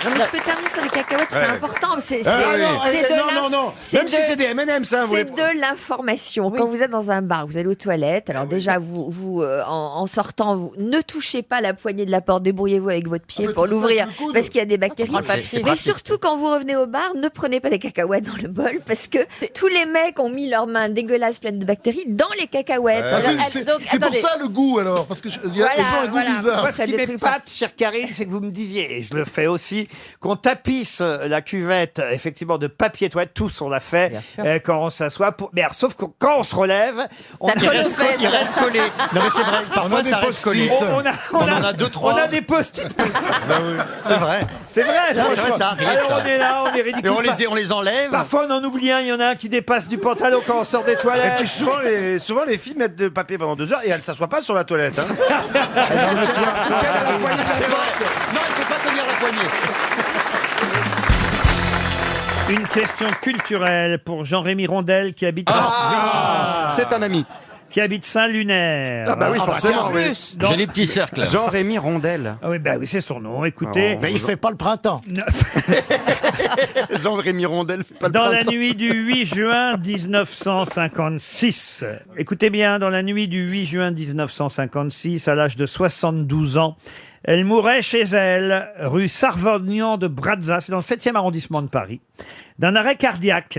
Non mais je peux terminer sur les cacahuètes, c'est important. C'est Ah, oui. de non. Même si c'est des M&M's, hein, vous c'est les- de l'information. Quand vous êtes dans un bar, vous allez aux toilettes. Alors déjà, vous en sortant, vous ne touchez pas la poignée de la porte. Débrouillez-vous avec votre pied pour l'ouvrir, parce qu'il y a des bactéries. papier. Mais surtout, quand vous revenez au bar, ne prenez pas des cacahuètes dans le bol, parce que tous les mecs ont mis leurs mains dégueulasses pleines de bactéries dans les cacahuètes. Ah, Alors, c'est donc, pour attendez. ça le goût alors, parce que il y a ils ont un goût bizarre. Moi, ce Ça, qui des trucs m'épate, chère Karine, c'est que vous me disiez, et je le fais aussi, qu'on tapisse la cuvette, effectivement, de papier toilette. Tous, on l'a fait quand on s'assoit. Mais alors, sauf que quand on se relève, Ça colle aux fesses. Il reste collé. Non, mais c'est vrai, parfois ça reste collé. on en a deux, trois. On a des post-it. C'est vrai. C'est vrai. C'est vrai, franchement. ça arrive, Alors, ça. on est là, on est ridicule. Et on les enlève. Parfois, on en oublie un. Il y en a un qui dépasse du pantalon quand on sort des Et toilettes. puis souvent, les filles mettent de papier pendant 2 heures et elles s'assoient pas sur la toilette. Hein. C'est vrai. Non, il ne faut pas tenir la poignée. Une question culturelle pour Jean-Rémy Rondel qui habite C'est un ami. qui habite Saint-Lunaire. Ah bah oui, forcément. Oui. Dans- Joli petit cercle. Jean-Rémy Rondel. Ah oui, bah oui, c'est son nom. Écoutez, Mais il fait pas le printemps. Jean-Rémy Rondel fait pas le dans la printemps. nuit du 8 juin 1956, écoutez bien, dans la nuit du 8 juin 1956, à l'âge de 72 ans, elle mourait chez elle, rue Sarvagnan de Brazza, c'est dans le 7e arrondissement de Paris, d'un arrêt cardiaque.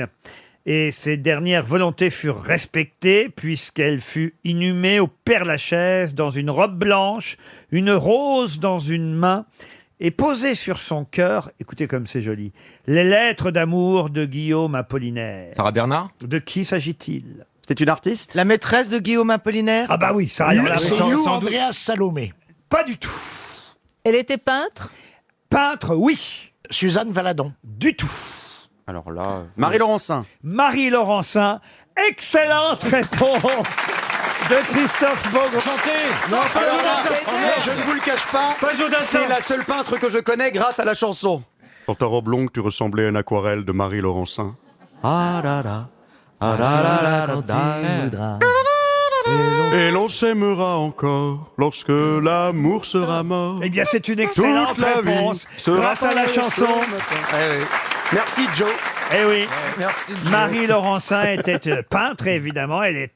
Et ses dernières volontés furent respectées puisqu'elle fut inhumée au Père-Lachaise dans une robe blanche, une rose dans une main et posée sur son cœur, écoutez comme c'est joli, les lettres d'amour de Guillaume Apollinaire. Sarah Bernard. De qui s'agit-il? C'est une artiste? La maîtresse de Guillaume Apollinaire. Ah bah oui, ça alors là, C'est sans- You, sans doute. Andreas Salomé. Pas du tout. Elle était peintre. Peintre, oui. Suzanne Valadon. Du tout. Alors là, Marie Laurencin. Marie Laurencin. Excellente réponse de Christophe Beaugrand. Non, alors là, je ne vous le cache pas, c'est la seule peintre que je connais grâce à la chanson. Dans ta robe longue, tu ressemblais à une aquarelle de Marie Laurencin. Ah là là, ah là là là là là. Et l'on s'aimera encore lorsque l'amour sera mort. Eh bien, c'est une excellente Toute la vie réponse sera grâce à la pareille chanson. Merci Joe. Eh oui. Merci, Joe. Marie Laurencin était peintre, évidemment. Elle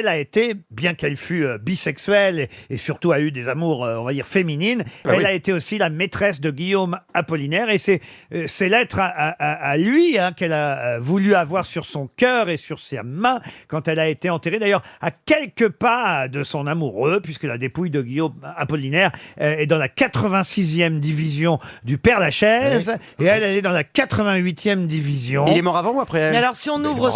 a été, bien qu'elle fût bisexuelle et surtout a eu des amours, on va dire, féminines, elle a été aussi la maîtresse de Guillaume Apollinaire. Et c'est ces lettres à lui qu'elle a voulu avoir sur son cœur et sur ses mains quand elle a été enterrée. D'ailleurs, à quelques pas de son amoureux, puisque la dépouille de Guillaume Apollinaire est dans la 86e division du Père-Lachaise et elle est dans la 88e division. Il est mort avant ou après elle? Mais alors, si on ouvre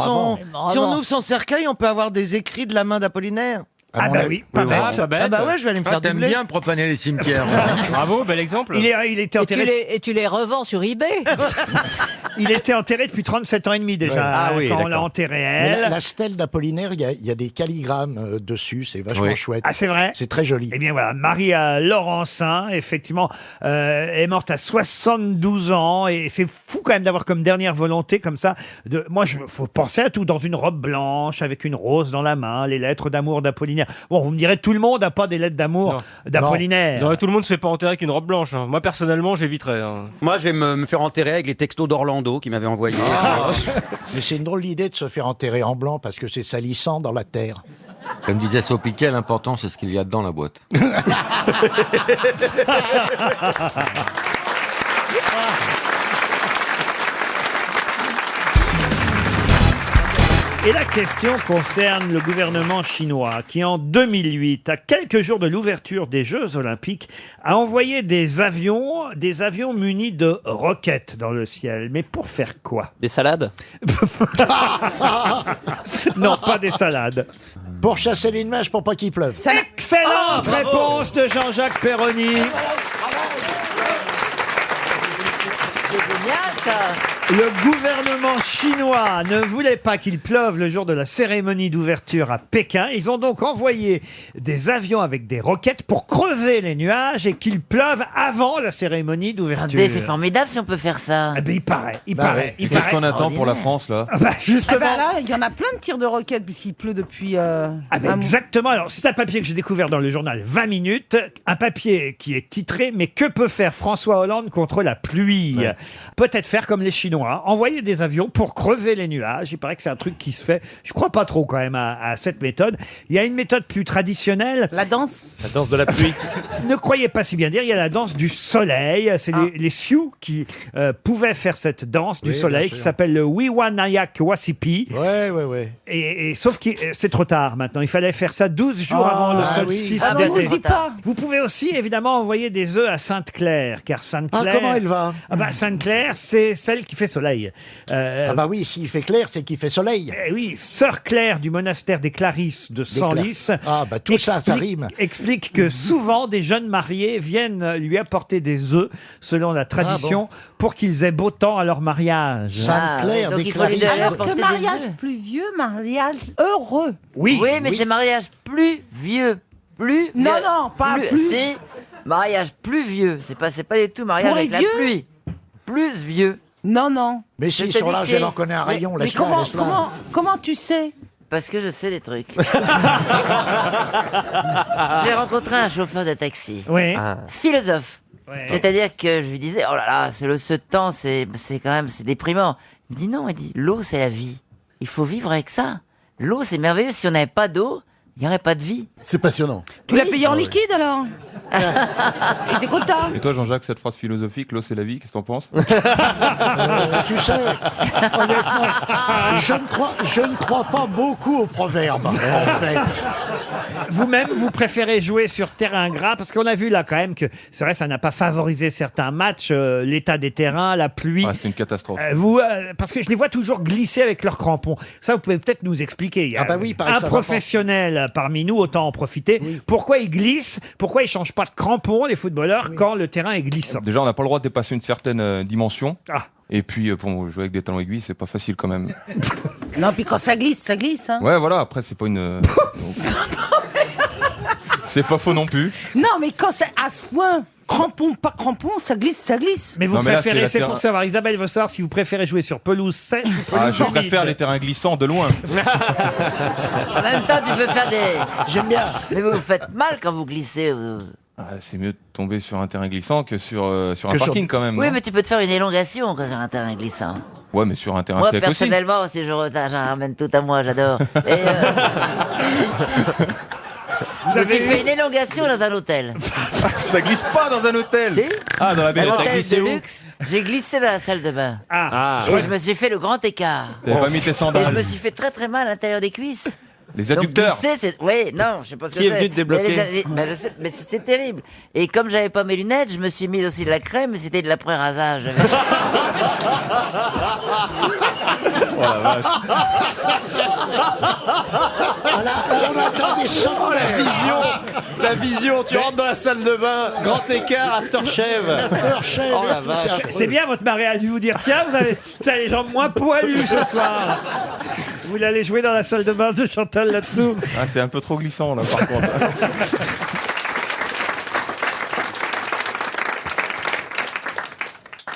son cercueil, on peut avoir des écrits de la main d'Apollinaire. Ah bah oui, pas bête. Ah bah ouais, je vais aller me faire T'aimes doubler. bien profaner les cimetières. Bravo, bel exemple. Il était enterré. Et tu les revends sur eBay. Il était enterré depuis 37 ans et demi déjà, Ouais. Ah oui, quand on d'accord. l'a enterré Mais elle. la stèle d'Apollinaire, il y a des calligrammes dessus, c'est vachement Oui. chouette. Ah, c'est vrai. C'est très joli. Eh bien voilà, Marie Laurencin, effectivement, est morte à 72 ans et c'est fou quand même d'avoir comme dernière volonté comme ça. Moi, faut penser à tout dans une robe blanche avec une rose dans la main, les lettres d'amour d'Apollinaire. Bon, vous me direz, tout le monde n'a pas des lettres d'amour d'Apollinaire. Non, tout le monde se fait pas enterrer avec une robe blanche. hein. Moi, personnellement, j'éviterais. hein. Moi, je vais me faire enterrer avec les textos d'Orlando qui m'avait envoyé. Mais c'est une drôle d'idée de se faire enterrer en blanc parce que c'est salissant dans la terre. Comme disait Sopiquet, l'important c'est ce qu'il y a dedans la boîte. Et la question concerne le gouvernement chinois qui, en 2008, à quelques jours de l'ouverture des Jeux Olympiques, a envoyé des avions munis de roquettes dans le ciel. Mais pour faire quoi? Des salades? Non, pas des salades. Pour chasser les nuages pour pas qu'il pleuve. Excellente réponse de Jean-Jacques Perroni. C'est génial, ça. Le gouvernement chinois ne voulait pas qu'il pleuve le jour de la cérémonie d'ouverture à Pékin. Ils ont donc envoyé des avions avec des roquettes pour crever les nuages et qu'il pleuve avant la cérémonie d'ouverture. Attendez, c'est formidable si on peut faire ça. Eh ben, il paraît. Qu'est-ce qu'on attend pour la France là? Bah, justement. Ah bah là, il y en a plein de tirs de roquettes puisqu'il pleut depuis. Ah ben exactement. Alors, c'est un papier que j'ai découvert dans le journal 20 minutes. Un papier qui est titré « Mais que peut faire François Hollande contre la pluie ?» Ouais. Peut-être faire comme les Chinois, envoyer des avions pour crever les nuages. Il paraît que c'est un truc qui se fait. Je crois pas trop quand même à cette méthode. Il y a une méthode plus traditionnelle. La danse. La danse de la pluie. Ne croyez pas si bien dire, il y a la danse du soleil. C'est les Sioux qui pouvaient faire cette danse du Oui, soleil bien qui sûr. s'appelle le Wiwanayak Wasipi. Ouais. Et sauf que c'est trop tard maintenant. Il fallait faire ça 12 jours avant le solstice Ah non, d'été. ne dis pas. Vous pouvez aussi évidemment envoyer des œufs à Sainte-Claire, car Sainte-Claire. Ah, comment elle va? Ah bah, Sainte-Claire, c'est celle qui fait soleil. Ah bah oui, s'il fait clair, c'est qu'il fait soleil. Oui, sœur Claire du monastère des Clarisses de Senlis. Ah bah tout ça rime. Explique que souvent des jeunes mariés viennent lui apporter des œufs, selon la tradition, pour qu'ils aient beau temps à leur mariage. Sainte-Claire donc des il faut lui Clarisses. donner Alors apporter que des mariage œufs. plus vieux, mariage heureux. Oui, Oui, mais c'est mariage plus vieux. Plus Non, vieux. non, pas plus. C'est mariage plus vieux. C'est pas du tout mariage Pour les avec la vieux pluie. Plus vieux. Non, non. Mais Je si, te sur dis l'âge, que c'est- elle en connaît un rayon. Mais comment tu sais? Parce que je sais des trucs. J'ai rencontré un chauffeur de taxi. Oui. Philosophe. Ouais. C'est-à-dire que je lui disais, oh là là, ce temps, c'est quand même, c'est déprimant. Il me dit non, il dit, l'eau c'est la vie. Il faut vivre avec ça. L'eau c'est merveilleux. Si on n'avait pas d'eau, il n'y aurait pas de vie. C'est passionnant. Tu l'as payé en liquide alors? Et t'es content? Et toi Jean-Jacques, cette phrase philosophique, l'eau c'est la vie, qu'est-ce que t'en penses? Tu sais, honnêtement, je ne crois pas beaucoup aux proverbes, en fait. Vous-même, vous préférez jouer sur terrain gras parce qu'on a vu là quand même que c'est vrai, ça n'a pas favorisé certains matchs, l'état des terrains, la pluie. Ah, c'était une catastrophe. Parce que je les vois toujours glisser avec leurs crampons. Ça, vous pouvez peut-être nous expliquer. Il y a Ah bah oui, pareil, un ça va professionnel parmi nous, autant en profiter. Pourquoi ils glissent? Pourquoi ils changent pas de crampons, les footballeurs, quand le terrain est glissant? Déjà, on n'a pas le droit de dépasser une certaine dimension. Ah. Et puis, pour jouer avec des talons aiguilles, c'est pas facile quand même. Non, puis quand ça glisse, hein. Ouais, voilà, après, c'est pas une. C'est pas faux non plus. Non, mais quand c'est à ce point, crampon, pas crampon, ça glisse. Mais vous Non, mais là, préférez, c'est c'est la pour terrain- savoir, Isabelle veut savoir si vous préférez jouer sur pelouse sèche ou pelouse Ah, je humide. préfère les terrains glissants de loin. En même temps, tu peux faire des. J'aime bien. Mais vous vous faites mal quand vous glissez. Ah, c'est mieux de tomber sur un terrain glissant que sur un sur- parking quand même. Oui, non mais tu peux te faire une élongation quand sur un terrain glissant. Ouais, mais sur un terrain Moi, sec aussi. personnellement, si je ramène tout à moi, j'adore. Et, je me suis fait une élongation dans un hôtel. Ça glisse pas dans un hôtel. Si. Ah, dans la belle. Un T'as hôtel glissé de où? luxe. J'ai glissé dans la salle de bain. Ah, Et je me suis fait le grand écart. T'avais pas mis tes Et je sandales. me suis fait très très mal à l'intérieur des cuisses. Les adducteurs. Donc, glisser, oui, non, je sais pas ce que Qui est c'est. venu te débloquer? Je sais, mais c'était terrible. Et comme j'avais pas mes lunettes, je me suis mis aussi de la crème, mais c'était de l'après-rasage. Oh la vache. on attend des sommaires. La vision, tu rentres dans la salle de bain, grand écart, aftershave. L'aftershave Oh la et tout, vache. c'est C'est bien, votre mari a dû vous dire, tiens, vous avez les jambes moins poilues ce soir. Vous allez jouer dans la salle de bain de Chantal là-dessous. Ah, c'est un peu trop glissant là par contre.